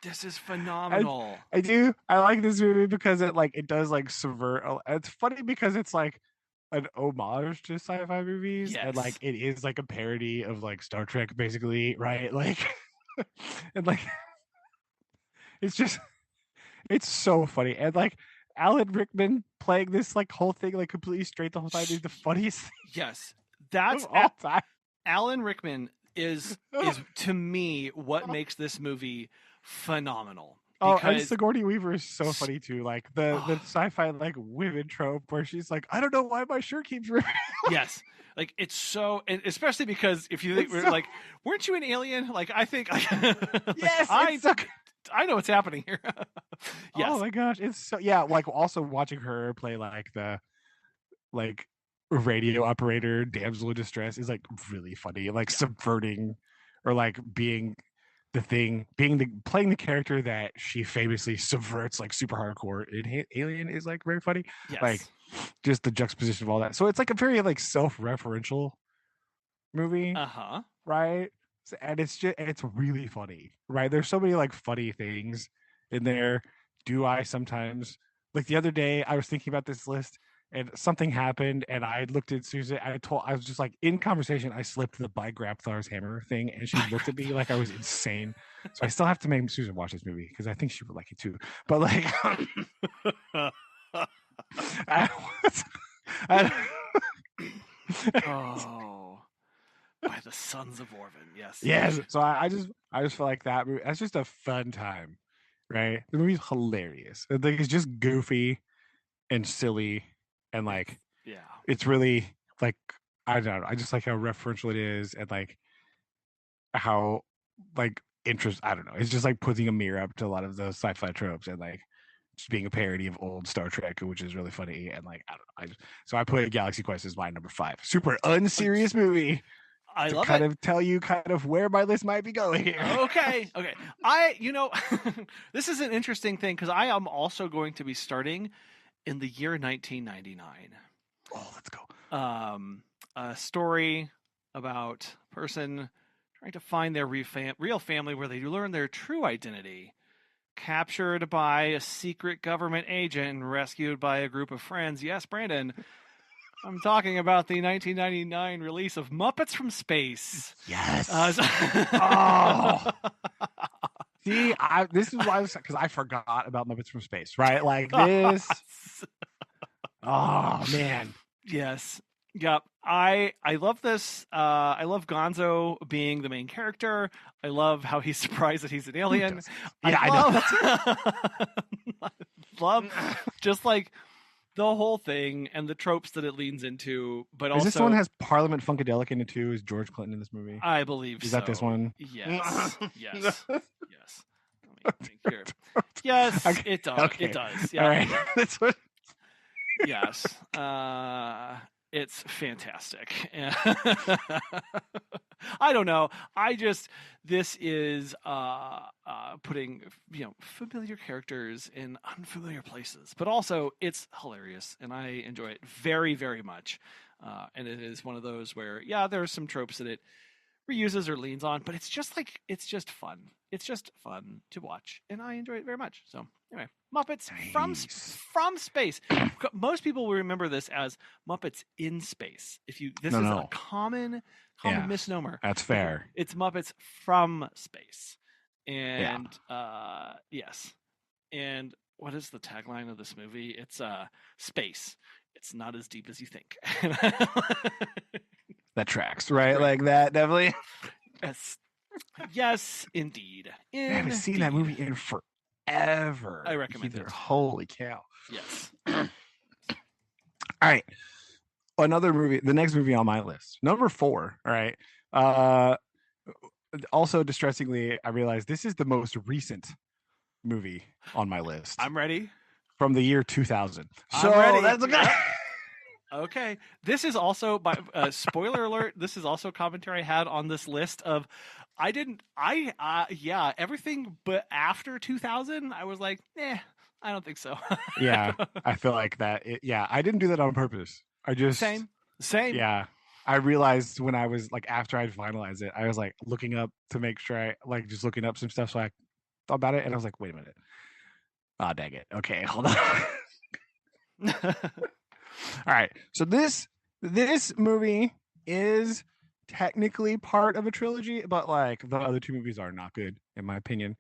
this is phenomenal. I like this movie because it does like subvert. It's funny because it's like an homage to sci-fi movies, and like it is like a parody of like Star Trek, basically, right? Like, and like it's so funny, and like Alan Rickman playing this like whole thing like completely straight the whole time is the funniest thing. Yes, that's all time. Alan Rickman is to me what makes this movie phenomenal. And Sigourney Weaver is so funny too. Like the sci-fi like women trope where she's like, I don't know why my shirt keeps ripping. Yes, like it's so, and especially because if you think like, weren't you an alien? Like I think, yes, I know what's happening here. Yes. Oh my gosh, it's so like also watching her play like the like radio operator damsel in distress is like really funny, like subverting or like being the thing, playing the character that she famously subverts like super hardcore in Alien is like very funny. Like just the juxtaposition of all that. So it's like a very like self-referential movie, right? And it's really funny, right? There's so many like funny things in there. Do I sometimes, like the other day I was thinking about this list and something happened and I looked at Susan. I was just like in conversation, I slipped the by Grabthar's hammer thing and she looked at me like I was insane. So I still have to make Susan watch this movie because I think she would like it too. But like, by the Sons of Orvin, yes. Yes. So I just feel like that movie, that's just a fun time, right? The movie's hilarious. Like it's just goofy and silly and like it's really like I don't know. I just like how referential it is and like how like interest. I don't know. It's just like putting a mirror up to a lot of those sci-fi tropes and like just being a parody of old Star Trek, which is really funny. And like I don't know. So I put Galaxy Quest as my number 5. Super unserious movie. I love kind of tell you kind of where my list might be going here. Okay. This is an interesting thing because I am also going to be starting in the year 1999. Oh, let's go. A story about a person trying to find their real family where they learn their true identity. Captured by a secret government agent and rescued by a group of friends. Yes, Brandon. I'm talking about the 1999 release of Muppets from Space. Yes. See, this is why, because I forgot about Muppets from Space, right? Like this. Oh man. Yes. Yep. I love this. I love Gonzo being the main character. I love how he's surprised that he's an alien. Yeah, I know. I love just like the whole thing and the tropes that it leans into. But Is also, this the one that has Parliament Funkadelic in it too? Is George Clinton in this movie? I believe Is that this one? Yes. Yes. Yes. Let me think here. Yes, it does. Okay. It does. Yeah. All right. That's what. Yes. It's fantastic. I don't know. This is putting familiar characters in unfamiliar places, but also it's hilarious and I enjoy it very, very much. And it is one of those where there are some tropes that it reuses or leans on, but it's just fun. It's just fun to watch, and I enjoy it very much. So anyway, Muppets from space. Most people will remember this as Muppets in space. This is a common misnomer. That's fair. It's Muppets from space, and yes. And what is the tagline of this movie? It's space. It's not as deep as you think. That tracks, right? Like that, definitely. Yes, indeed. I haven't seen that movie in forever. I recommend it. Holy cow. Yes. All right. Another movie, the next movie on my list, number 4. All right. Also, distressingly, I realized this is the most recent movie on my list. I'm ready. From the year 2000. So I'm ready. That's okay. Okay. This is also, by spoiler alert, this is also commentary I had on this list of, everything but after 2000, I was like, I don't think so. Yeah, I feel like that. I didn't do that on purpose. I just... Same. Yeah. I realized when I was, like, after I'd finalized it, I was, like, looking up to make sure just looking up some stuff so I thought about it, and I was like, wait a minute. Oh, dang it. Okay, hold on. All right. So this movie is technically part of a trilogy, but like the other 2 movies are not good in my opinion.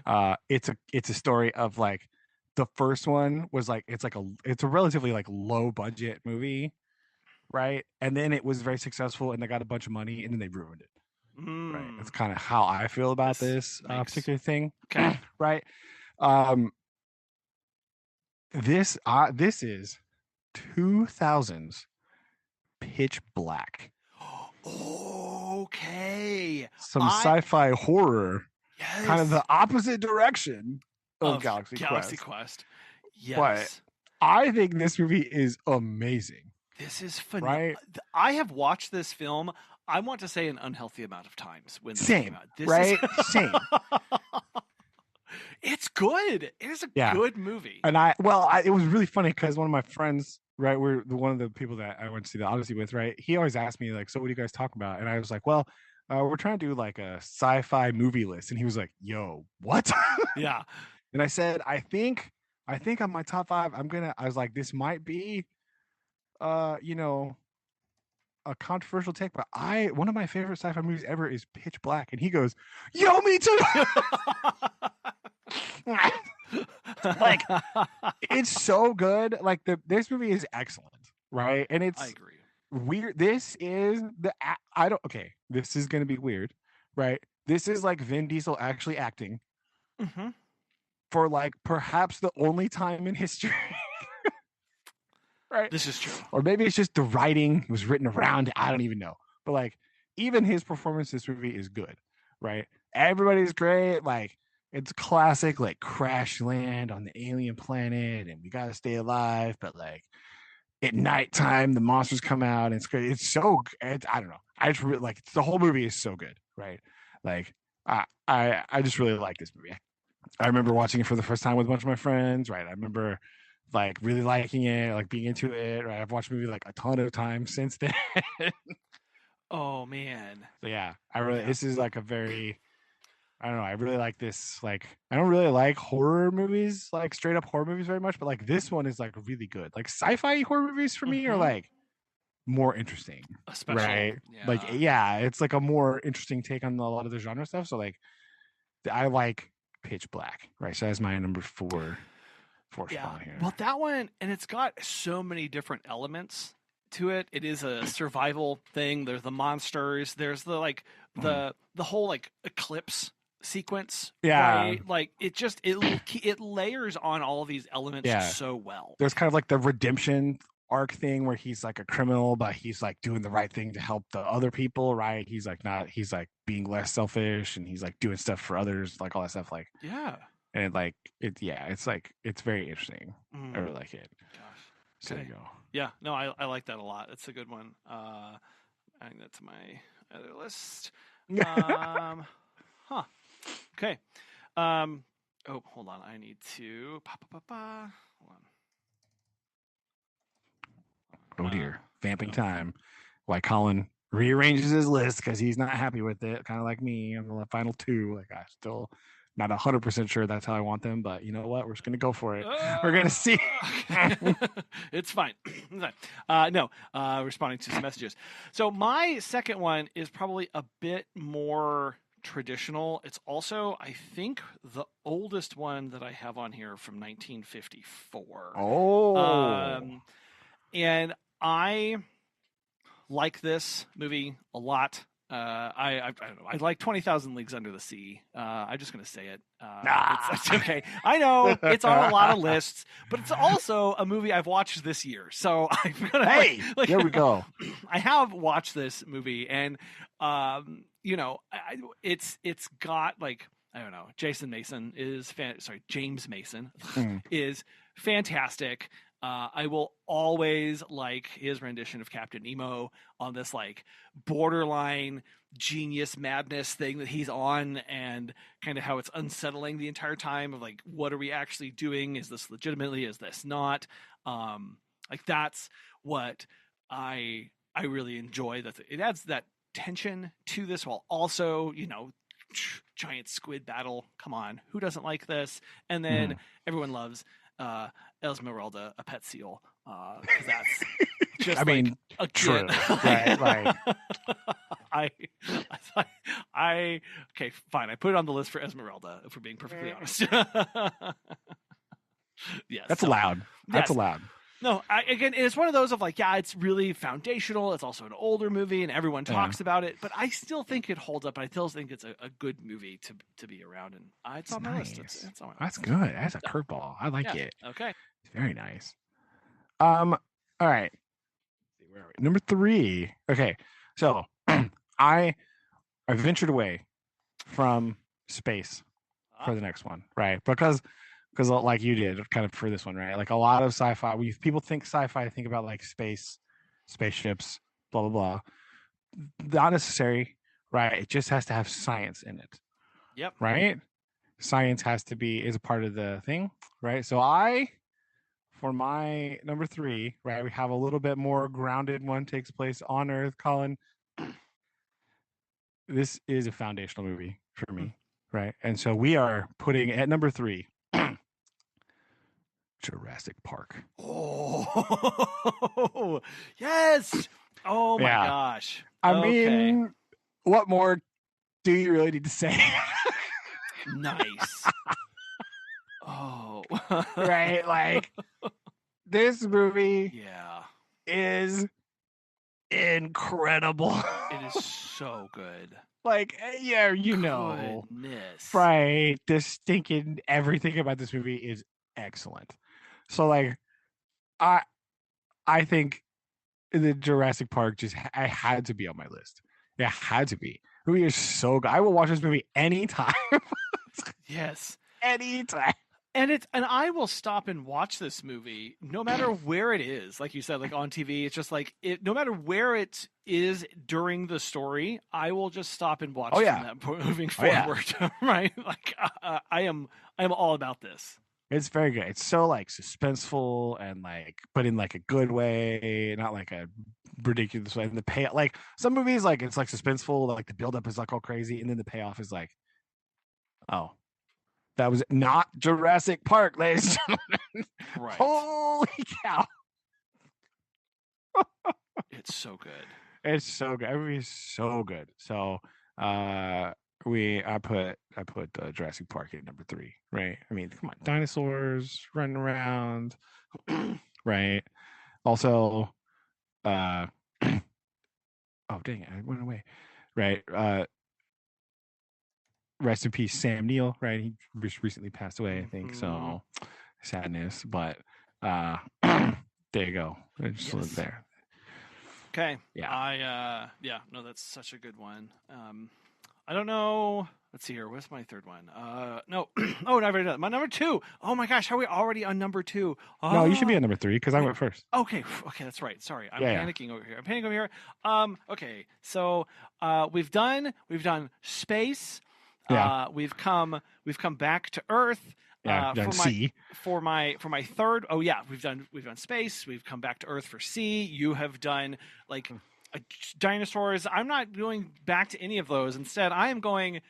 Okay. It's a story of like the first one was like it's a relatively like low budget movie, right? And then it was very successful and they got a bunch of money and then they ruined it. Right. That's kind of how I feel about this particular thing. Okay. Right. This is 2000's Pitch Black. Okay. Some sci-fi horror. Yes. Kind of the opposite direction of Galaxy Quest. Yes. But I think this movie is amazing. This is phenomenal. Right? I have watched this film, I want to say, an unhealthy amount of times when this came out. Same. It's good. It is a good movie. And it was really funny because one of my friends, right, one of the people that I went to see the Odyssey with, right, he always asked me like, so what do you guys talk about? And I was like, well, we're trying to do like a sci-fi movie list. And he was like, yo, what? Yeah. And I said, I think on my top 5, I was like, this might be a controversial take, but one of my favorite sci-fi movies ever is Pitch Black. And he goes, yo, me too. Like, it's so good. Like this movie is excellent, right? And I agree. Weird. This is this is gonna be weird, right? This is like Vin Diesel actually acting for like perhaps the only time in history. Right. This is true. Or maybe it's just the writing was written around. I don't even know. But like even his performance in this movie is good, right? Everybody's great. Like it's classic, like crash land on the alien planet, and we gotta stay alive. But like at nighttime, the monsters come out, and it's great. I don't know. I just really like the whole movie is so good, right? Like I just really like this movie. I remember watching it for the first time with a bunch of my friends, right? I remember like really liking it, like being into it, right? I've watched the movie like a ton of times since then. Oh man. So yeah, this is like a very, I don't know, I really like this. Like I don't really like horror movies, like straight up horror movies very much, but like this one is like really good. Like sci-fi horror movies for me are like more interesting. Right? Yeah. Like it's like a more interesting take on a lot of the genre stuff. So like I like Pitch Black, right? So that's my number 4 spot here. Well, that one, and it's got so many different elements to it. It is a survival thing. There's the monsters. There's the whole like eclipse sequence, Yeah. right? Like it layers on all of these elements Yeah. so well. There's kind of like the redemption arc thing where he's like a criminal, but he's like doing the right thing to help the other people, right? He's like being less selfish, and he's like doing stuff for others, like all that stuff, like Yeah. and like it's very interesting. I really like it. Gosh. So Okay. there you go. Yeah, no, I like that a lot. It's a good one. Adding that to my other list. Okay. Oh, hold on. I need to. Hold on. Oh dear, vamping time. Why Collin rearranges his list because he's not happy with it, kind of like me on the final two. Like I still not 100% sure that's how I want them, but you know what? We're just gonna go for it. We're gonna see. It's fine. No, responding to some messages. So my second one is probably a bit more traditional. It's also, I think, the oldest one that I have on here from 1954. Oh. And I like this movie a lot. I don't know. I like 20,000 Leagues Under the Sea. I'm just going to say it. It's okay. I know it's on a lot of lists, but it's also a movie I've watched this year. So I'm gonna. Hey, there we go. I have watched this movie, and it's got like, I don't know. James Mason is fantastic. I will always like his rendition of Captain Nemo on this like borderline genius madness thing that he's on, and kind of how it's unsettling the entire time of like, what are we actually doing? Is this legitimately? Is this not? Like that's what I really enjoy. That it adds that tension to this while also, giant squid battle. Come on, who doesn't like this? And then everyone loves Esmeralda, a pet seal, because that's just again, true, right? Okay, fine. I put it on the list for Esmeralda, if we're being perfectly honest. Yes, that's allowed. That's allowed. No, again, it's one of those of like, yeah, it's really foundational. It's also an older movie, and everyone talks about it. But I still think it holds up. I still think it's a good movie to be around, and it's on my list. It's on my list. That's good. That's a curveball. I like it. Okay, it's very nice. All right. Where are we? Number 3. Okay, so I ventured away from space for the next one, right? Because like you did kind of for this one, right? Like a lot of sci-fi, people think sci-fi, think about like spaceships, blah blah blah. Not necessary, right? It just has to have science in it. Yep. Right? Science is a part of the thing, right? So for my number 3, right, we have a little bit more grounded one, takes place on Earth. Collin, this is a foundational movie for me, right? And so we are putting at number 3 Jurassic Park. Oh, yes. Oh my gosh. I mean, what more do you really need to say? Nice. Oh. Right, like this movie is incredible. It is so good. Like, yeah, Goodness. Right? The stinking everything about this movie is excellent. So like, I think the Jurassic Park I had to be on my list. It had to be. The movie is so good. I will watch this movie anytime. Yes, anytime. And I will stop and watch this movie no matter where it is. Like you said, like on TV, it's just like no matter where it is during the story, I will just stop and watch from that point moving forward. Right? Like I am all about this. It's very good. It's so like suspenseful and like, but in like a good way, not like a ridiculous way. And the payoff, like some movies, like it's like suspenseful, like the buildup is like all crazy, and then the payoff is like, oh, that was not Jurassic Park, ladies and gentlemen. Right. Holy cow! It's so good. It's so good. Everybody's so good. So I put Jurassic Park at number 3, right? I mean, come on, dinosaurs running around, right? Also, oh dang it, I went away. Right. Rest in peace, Sam Neill. Right, he recently passed away, I think. So sadness, but there you go. I just lived there. Okay. Yeah. No, that's such a good one. I don't know. Let's see here. What's my third one? No. Oh, I've already done my number 2. Oh my gosh, how are we already on number 2? Oh. No, you should be on number 3 because I went first. Okay, that's right. Sorry, I'm panicking over here. Okay, so we've done space. Yeah. We've come back to Earth. For my third. Oh yeah, we've done space. We've come back to Earth for sea. You have done like dinosaurs. I'm not going back to any of those. Instead, I am going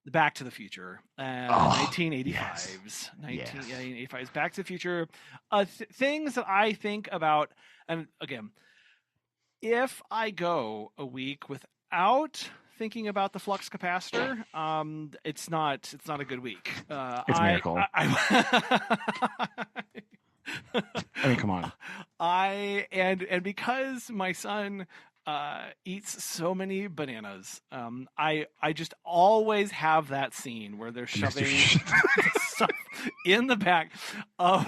Back to the Future. 1985's 1985's Back to the Future. Things that I think about, and again, if I go a week without thinking about the flux capacitor, it's not a good week. It's a miracle. I mean, come on. And because my son eats so many bananas, I just always have that scene where they're shoving stuff in the back of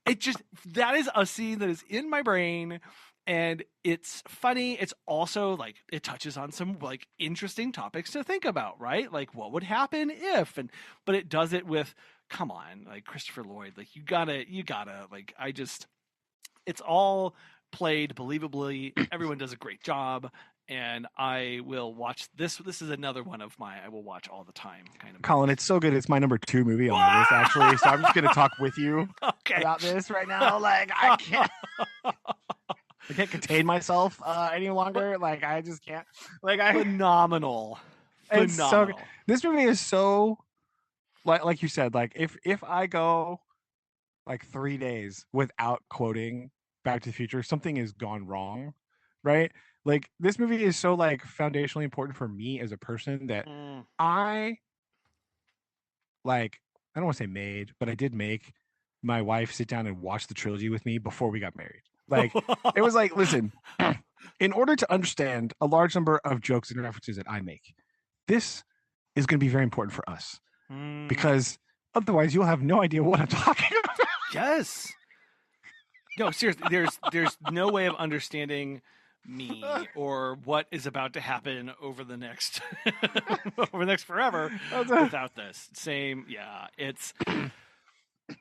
that is a scene that is in my brain. And it's funny. It's also like it touches on some like interesting topics to think about, right? Like what would happen if, but it does it with, come on, like Christopher Lloyd, like you gotta like, it's all played believably. Everyone does a great job, and I will watch this. This is another one of I will watch all the time kind of. Collin, it's so good. It's my number 2 movie on the list, actually. So I'm just gonna talk with you about this right now. Like I can't contain myself any longer. Like I just can't. Like phenomenal. So this movie is so like you said. Like if I go like 3 days without quoting Back to the Future, something has gone wrong, right? Like this movie is so like foundationally important for me as a person that I don't want to say made, but I did make my wife sit down and watch the trilogy with me before we got married. Like it was like, listen, in order to understand a large number of jokes and references that I make, this is going to be very important for us because otherwise you'll have no idea what I'm talking about. Yes. No, seriously, there's no way of understanding me or what is about to happen over the next forever without this. Same, yeah. It's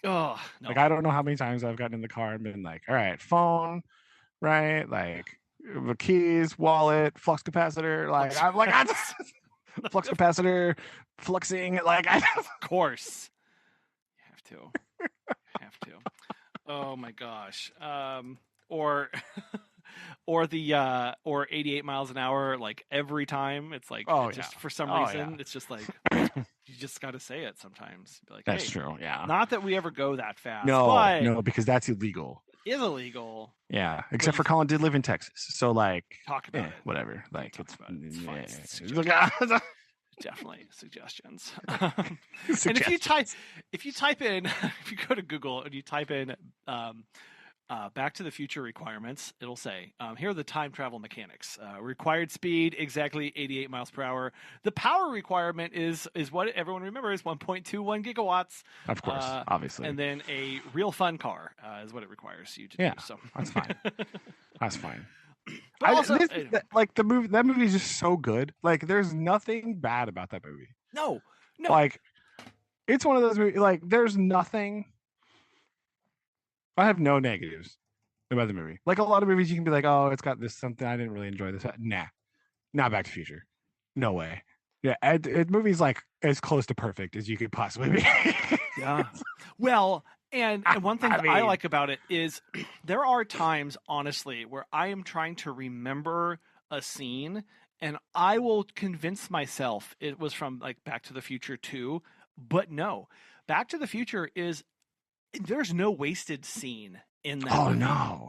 no. Like I don't know how many times I've gotten in the car and been like, all right, phone, right? Like the keys, wallet, flux capacitor. Like I'm like flux capacitor, fluxing. Like of course, you have to. Oh my gosh. Or 88 miles an hour, like every time. It's like for some reason it's just like you just got to say it sometimes. Be like, that's true. Yeah. Not that we ever go that fast. No, because that's illegal. It is illegal. Yeah, except for Collin did live in Texas, so like talk about it. Whatever. Like it's fine. It's definitely suggestions. And if you type in, if you go to Google and you type in Back to the Future requirements, it'll say here are the time travel mechanics. Required speed exactly 88 miles per hour. The power requirement is what everyone remembers, 1.21 gigawatts. Of course, obviously. And then a real fun car is what it requires you to do. So that's fine. That's fine. But also, that movie is just so good. Like there's nothing bad about that movie. No. Like it's one of those movies. Like there's nothing. I have no negatives about the movie. Like a lot of movies, you can be like, "Oh, it's got this something I didn't really enjoy this." Nah, not Back to the Future. No way. Yeah, movie's like as close to perfect as you could possibly be. Yeah. Well. And one thing that I like about it is there are times, honestly, where I am trying to remember a scene and I will convince myself it was from like Back to the Future 2. But no, Back to the Future there's no wasted scene in that movie. No.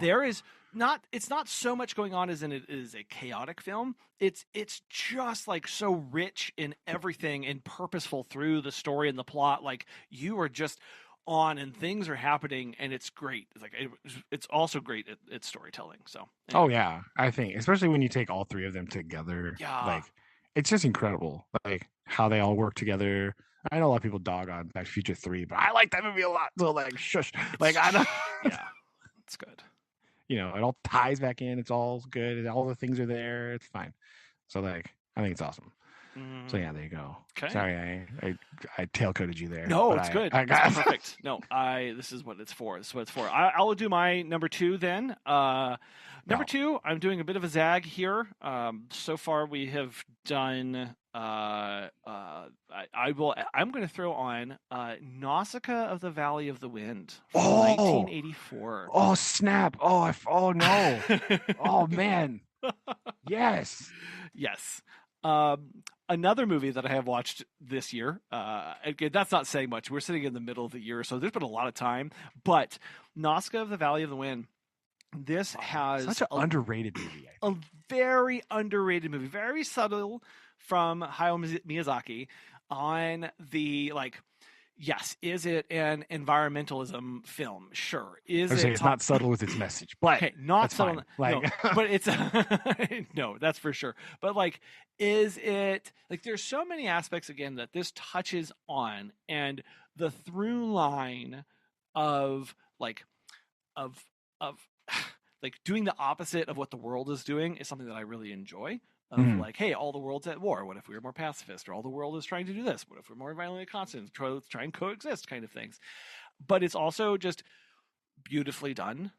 It's not so much going on as in it is a chaotic film. It's just like so rich in everything and purposeful through the story and the plot. Like you are just on and things are happening, and it's great. It's like it's also great at storytelling. So Oh anyway. yeah, I think especially when you take all three of them together, Yeah. like it's just incredible, like how they all work together. I know a lot of people dog on Back to the Future 3, but I like that movie a lot. So like, shush, like I don't, Yeah, it's good. it all ties back in. It's all good. All the things are there. It's fine. So like, I think it's awesome. So yeah, there you go. Okay. Sorry, I tail coded you there. No, but it's good. I got It's perfect. No, this is what it's for. This is what it's for. I will do my number 2 then. Number 2, I'm doing a bit of a zag here. So far we have done. I'm going to throw on Nausicaa of the Valley of the Wind from 1984. Oh snap! Oh no! Oh man! Yes. Yes. Another movie that I have watched this year. Again, that's not saying much. We're sitting in the middle of the year, so there's been a lot of time. But Nausicaa of the Valley of the Wind. This has such an underrated movie. A very underrated movie, very subtle from Hayao Miyazaki on the Yes, is it an environmentalism film? Sure. It's not subtle with its message, but okay, not subtle. Like, no, but it's no, that's for sure. But is it there's so many aspects again that this touches on, and the through line of of doing the opposite of what the world is doing is something that I really enjoy. Of hey, all the world's at war. What if we were more pacifist? Or all the world is trying to do this? What if we're more violently constant? Let's try and coexist, kind of things. But it's also just beautifully done,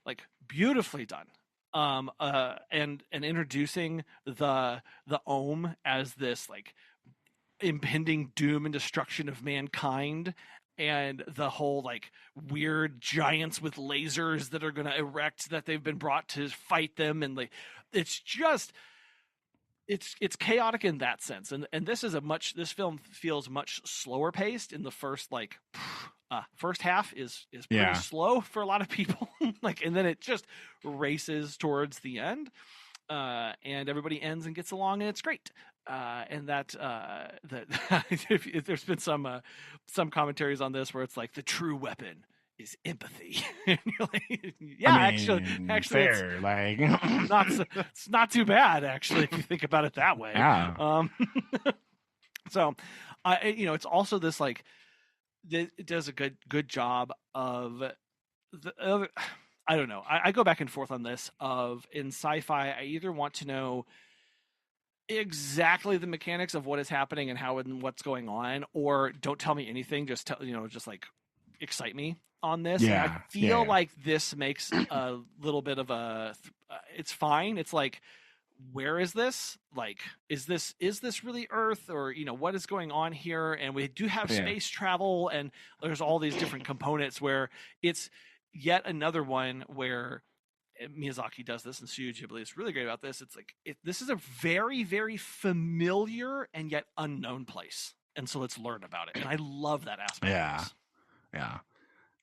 beautifully done. And introducing the Ohm as this impending doom and destruction of mankind, and the whole weird giants with lasers that are going to erect that they've been brought to fight them, and it's just. It's chaotic in that sense, and this film feels much slower paced in the first first half is pretty slow for a lot of people, and then it just races towards the end, and everybody ends and gets along, and it's great. And that there's been some commentaries on this where it's the true weapon is empathy. And you're yeah, actually fair. it's not too bad actually if you think about it that way. Yeah. So, it's also this it does a good job of I don't know. I go back and forth on this. In sci-fi, I either want to know exactly the mechanics of what is happening and how and what's going on, or don't tell me anything. Just tell excite me on this. Yeah, and I feel like this makes a little bit of a. It's fine. It's where is this? Is this really Earth, or what is going on here? And we do have space travel, and there's all these different components where it's yet another one where Miyazaki does this, and Studio Ghibli is really great about this. It's this is a very, very familiar and yet unknown place, and so let's learn about it. And I love that aspect. Yeah.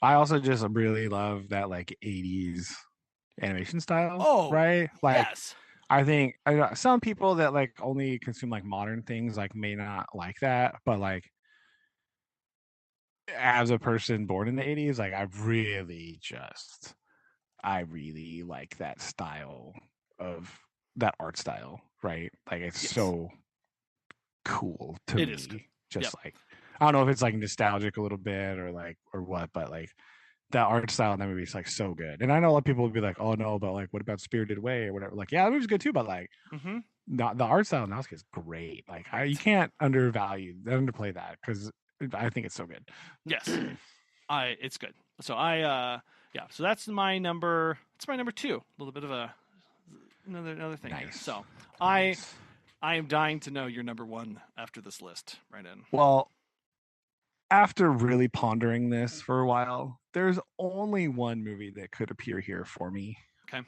I also just really love that 80s animation style. Oh, right. Yes. I think some people that only consume modern things may not like that, but as a person born in the 80s, I really like that style of that art style, right? It's so cool to me. Just I don't know if it's nostalgic a little bit or what, but that art style in that movie is so good. And I know a lot of people would be oh no, but what about Spirited Away or whatever? Yeah, that movie's good too, but the art style in Nausicaa is great. You can't underplay that because I think it's so good. Yes, it's good. So so that's my number. It's my number 2. A little bit of another thing. Nice. Here. So I am dying to know your number 1 after this list. Right in. Well, after really pondering this for a while, there's only one movie that could appear here for me. Okay.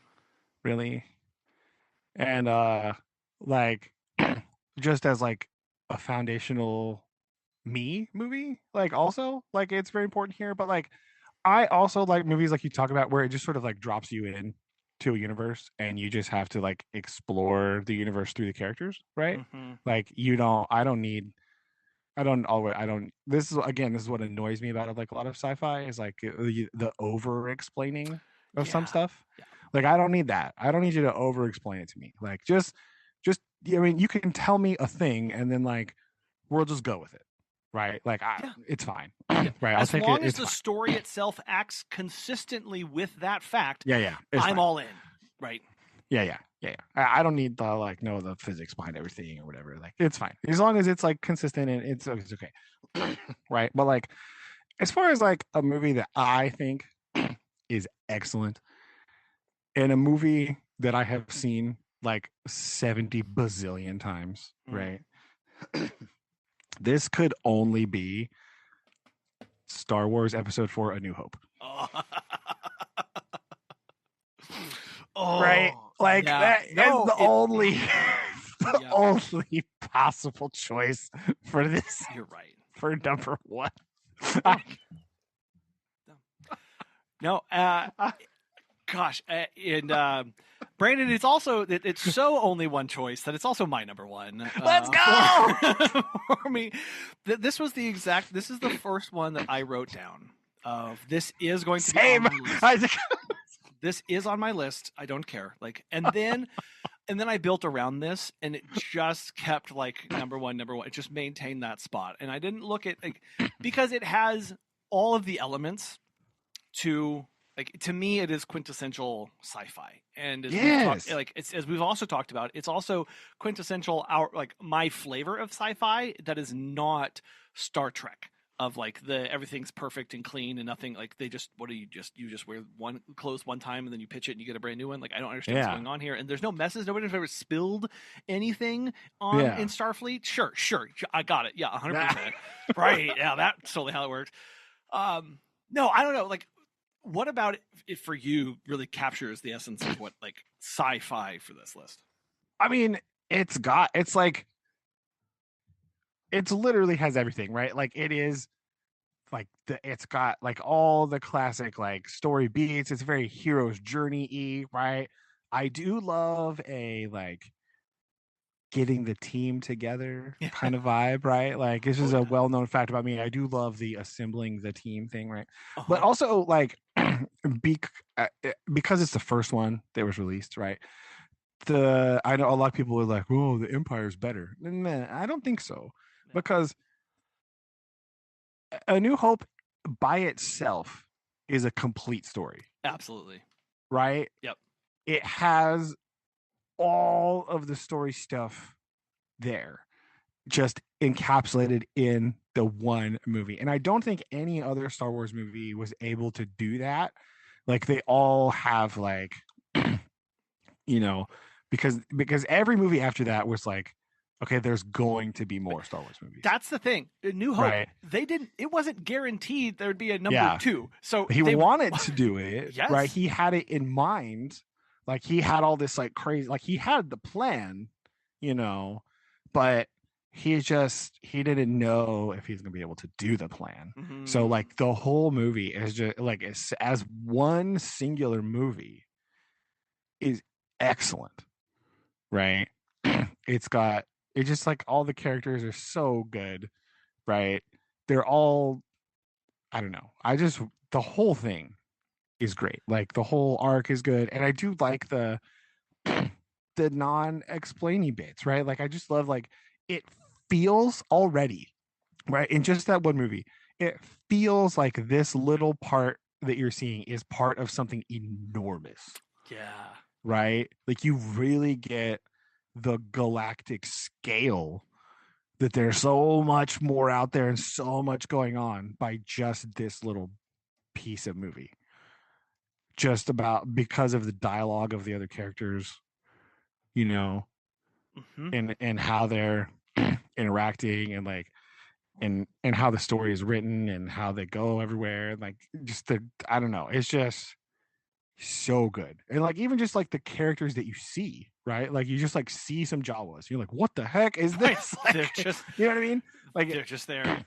Really. And just as a foundational me movie, also it's very important here, but I also like movies you talk about where it just sort of drops you in to a universe and you just have to explore the universe through the characters, right? Mm-hmm. I don't need this is what annoys me about like a lot of sci-fi is like the over explaining of some Yeah. stuff. Yeah. Like I don't need that. I don't need you to over explain it to me. Like just I mean, you can tell me a thing and then like we'll just go with it. Right? Like Yeah. it's fine. Yeah. Right? I'll As take long it. as It's the fine. story itself acts consistently with that fact, Yeah, it's I'm fine. all in. Right. Yeah. I don't need the like know the physics behind everything or whatever. Like it's fine as long as it's like consistent and it's okay, right? But like as far as like a movie that I think is excellent and a movie that I have seen like 70 bazillion times, right? This could only be Star Wars Episode 4: A New Hope. Oh. Right? Like yeah. that is the only the Yeah. only possible choice for this You're right. for number one. No, gosh, and Brandon, it's so only one choice that it's also my number one. Let's go! For me, this is the first one that I wrote down. This is going to be on my list. This is on my list. I don't care. Like, and then I built around this, and it just kept like number one. It just maintained that spot, and I didn't look at like because it has all of the elements to me it is quintessential sci-fi, and as we've also talked about, it's also quintessential my flavor of sci-fi that is not Star Trek of like the everything's perfect and clean and nothing like they just you just wear one clothes one time and then you pitch it and you get a brand new one. Like I don't understand what's going on here, and there's no messes. Nobody's ever spilled anything in Starfleet. Sure, I got it. Yeah, 100%. Right? Yeah, that's totally how it works. No, I don't know. Like, what about it for you really captures the essence of what like sci-fi for this list? I mean, it's literally has everything, right? Like it is like it's got like all the classic like story beats. It's very hero's journey-y, right? I do love a like getting the team together kind of vibe, right? Like this is a well-known fact about me. I do love the assembling the team thing, right? But also like because it's the first one that was released, right? I know a lot of people are like, oh, the Empire's better. Nah, I don't think so. Because A New Hope by itself is a complete story. Absolutely. Right? Yep. It has all of the story stuff there, just encapsulated in the one movie. And I don't think any other Star Wars movie was able to do that. Like they all have like, because every movie after that was like, okay, there's going to be more Star Wars movies. That's the thing. New Hope, right? It wasn't guaranteed there would be a number 2. So he wanted to do it, yes. Right? He had it in mind. Like he had all this like crazy, like he had the plan, but he didn't know if he's going to be able to do the plan. Mm-hmm. So like the whole movie is just like as one singular movie is excellent, right? It's just like all the characters are so good, right? They're all, I don't know. The whole thing is great. Like the whole arc is good. And I do like the non-explainy bits, right? Like I just love like it feels already, right? In just that one movie, it feels like this little part that you're seeing is part of something enormous. Yeah. Right? Like you really get the galactic scale that there's so much more out there and so much going on by just this little piece of movie. Just about because of the dialogue of the other characters, mm-hmm. and how they're interacting and like and how the story is written and how they go everywhere. Like just I don't know. It's just so good. And like even just like the characters that you see, right? Like you just like see some Jawas. You're like, what the heck is this? Like, they're just, you know what I mean? Like they're just there.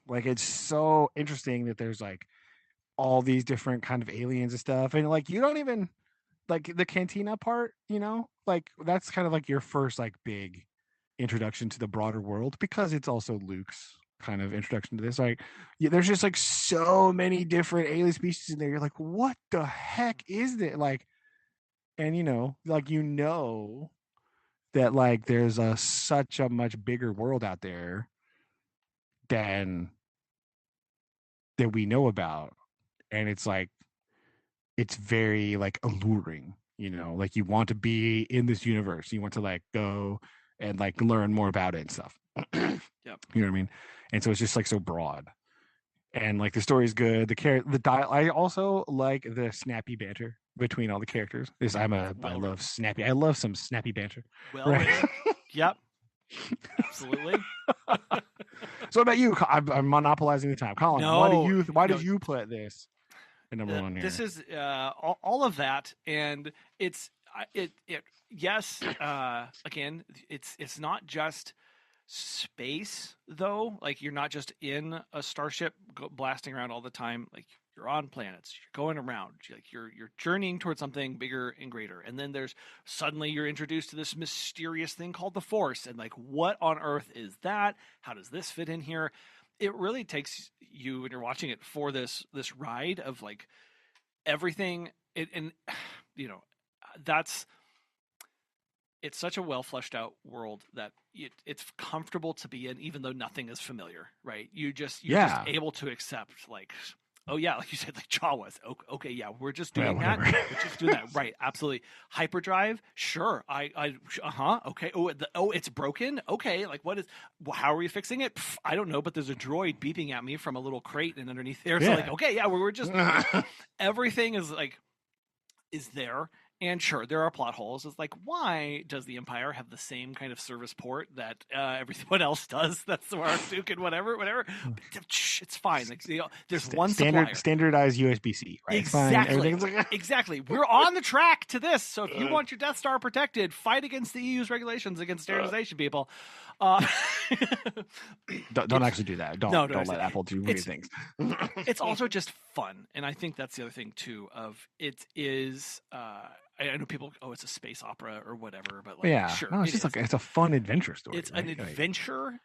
Like it's so interesting that there's like all these different kind of aliens and stuff, and like you don't even like the cantina part, like that's kind of like your first like big introduction to the broader world, because it's also Luke's kind of introduction to this. Like, yeah, there's just like so many different alien species in there. You're like, what the heck is that? Like, and like that like there's such a much bigger world out there than that we know about, and it's like it's very like alluring. Like you want to be in this universe. You want to like go and like learn more about it and stuff. Yep. You know what I mean? And so it's just like so broad, and like the story is good. I also like the snappy banter between all the characters. I love snappy. I love some snappy banter. Well, right? Yep. Absolutely. So what about you? I'm monopolizing the time. Collin, no, why did you put this in number one here? This is all of that, and it's yes. Again, it's not just space though. Like you're not just in a starship blasting around all the time. Like you're on planets, you're going around, you're journeying towards something bigger and greater. And then suddenly you're introduced to this mysterious thing called the Force, and like, what on earth is that? How does this fit in here? It really takes you, when you're watching it, for this ride of like everything. It's such a well fleshed out world that it's comfortable to be in, even though nothing is familiar, right? You're just able to accept, like, oh yeah, like you said, like Jawas. Okay, yeah, we're just doing that. We're just doing that, right? Absolutely. Hyperdrive, sure. Okay. It's broken. Okay, like how are we fixing it? I don't know, but there's a droid beeping at me from a little crate and underneath there. So like, okay, yeah, we're just everything is there. And sure, there are plot holes. It's like, why does the Empire have the same kind of service port that everyone else does? That's the Duke and whatever. It's fine. Like, there's one supplier. Standardized USB-C, right? Exactly. Exactly. We're on the track to this. So if you want your Death Star protected, fight against the EU's regulations against standardization, people. Don't actually do that. Don't let Apple do weird things. It's also just fun, and I think that's the other thing too. Of it is. I know people, it's a space opera or whatever, but like, sure, no, it's just like it's a fun adventure story. It's an adventure,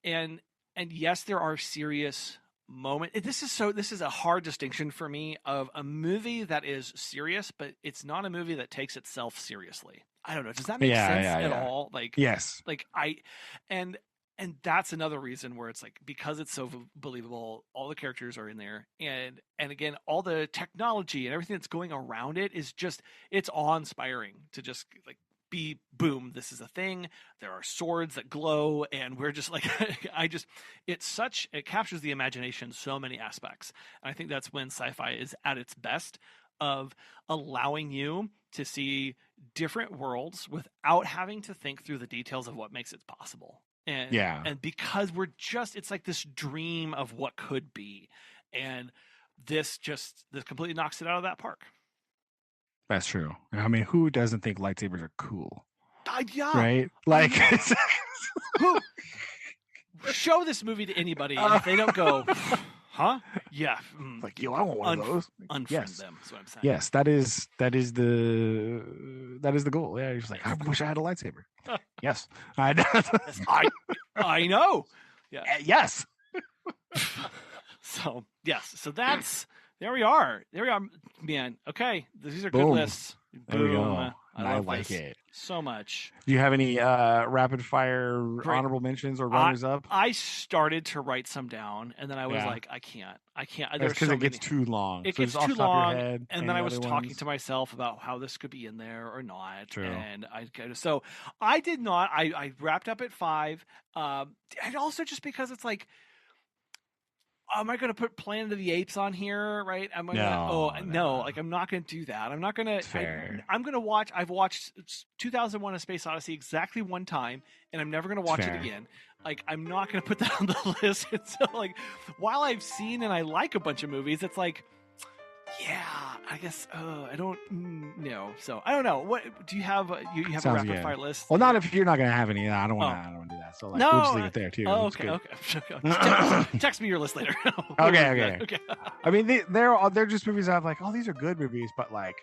and yes, there are serious moments. This is a hard distinction for me of a movie that is serious, but it's not a movie that takes itself seriously. I don't know. Does that make sense at all? Like, yes. Like and that's another reason where it's like, because it's so believable, all the characters are in there, and again, all the technology and everything that's going around it is just, it's awe-inspiring to just like be, boom, this is a thing. There are swords that glow, and we're just like, it captures the imagination in so many aspects. And I think that's when sci-fi is at its best, of allowing you to see different worlds without having to think through the details of what makes it possible. And because it's like this dream of what could be, and this completely knocks it out of that park. That's true. I mean, who doesn't think lightsabers are cool? Yeah, right. Like, who show this movie to anybody, and if they don't go, huh? Yeah, like, I want one of those. Unfriend them. That's what I'm saying. Yes, that is the goal. Yeah, you're just like, I wish I had a lightsaber. Yes, I know. Yeah. Yes. So yes, so that's there we are, man. Okay, these are good lists. There we go. I like it so much. Do you have any rapid fire honorable mentions or runners up? I started to write some down, and then I was like, I can't. There's because it gets too long. It gets too long, and then I was talking to myself about how this could be in there or not. True. And I did not. I wrapped up at 5, and also just because it's like, am I going to put Planet of the Apes on here, right? No. Like, I'm not going to do that. I'm not going to. I'm going to watch. I've watched 2001: A Space Odyssey exactly one time, and I'm never going to watch it again. Like, I'm not going to put that on the list. And so, like, while I've seen and I like a bunch of movies, it's like, yeah, I guess. I don't know. So I don't know. What do you have? You have a rapid fire list? Well, not if you're not going to have any. I don't want to do that. So, like, we'll just leave it there too. Oh, okay. Text me your list later. Okay. I mean, they're just movies I'm like, these are good movies, but like,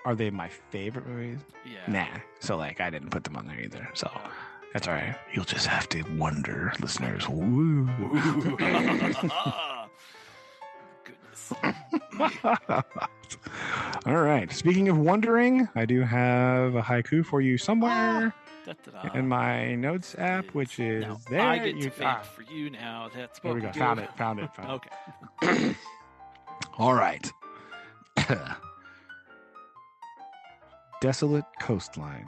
are they my favorite movies? Yeah. Nah. So like, I didn't put them on there either. So That's all right. You'll just have to wonder, listeners. Woo. Goodness. All right. Speaking of wondering, I do have a haiku for you somewhere in my notes app, which is now, there. I get to fake for you now. That's what there we go. do. Found it. Okay. All right. Desolate coastline.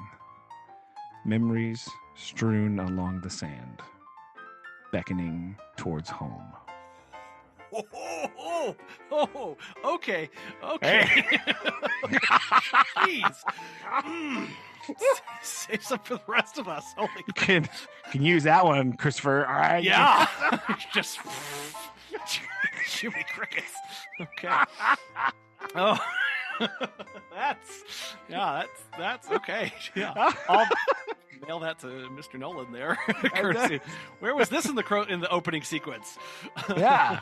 Memories strewn along the sand, beckoning towards home. Okay. Hey. Jeez. Save some for the rest of us. Holy can use that one, Christopher. All right. Yeah. Just shoot me crickets. Okay. Oh. That's okay. Yeah. I'll mail that to Mr. Nolan there. Courtesy. Where was this in the opening sequence? Yeah.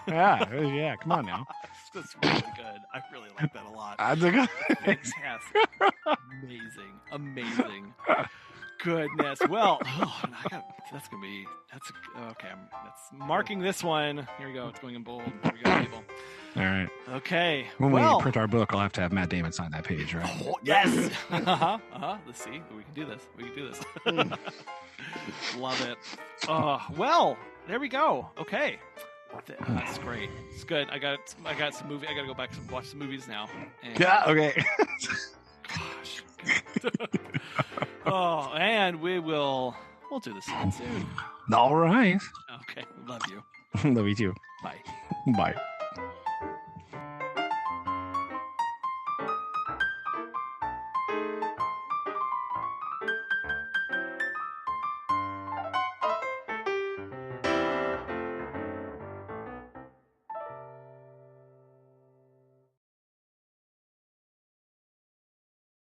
Come on now. That's really good. I really like that a lot. Fantastic. Amazing. Goodness. Well, that's marking this one. Here we go. It's going in bold. Here we go, people. All right. Okay. When we print our book, I'll have to have Matt Damon sign that page, right? Oh, yes. Let's see. We can do this. Love it. Well, there we go. Okay. That's great. It's good. I got some movie. I got to go back and watch some movies now. Yeah. Okay. Gosh. And we'll do this again soon. All right. Okay. Love you. Love you too. Bye. Bye.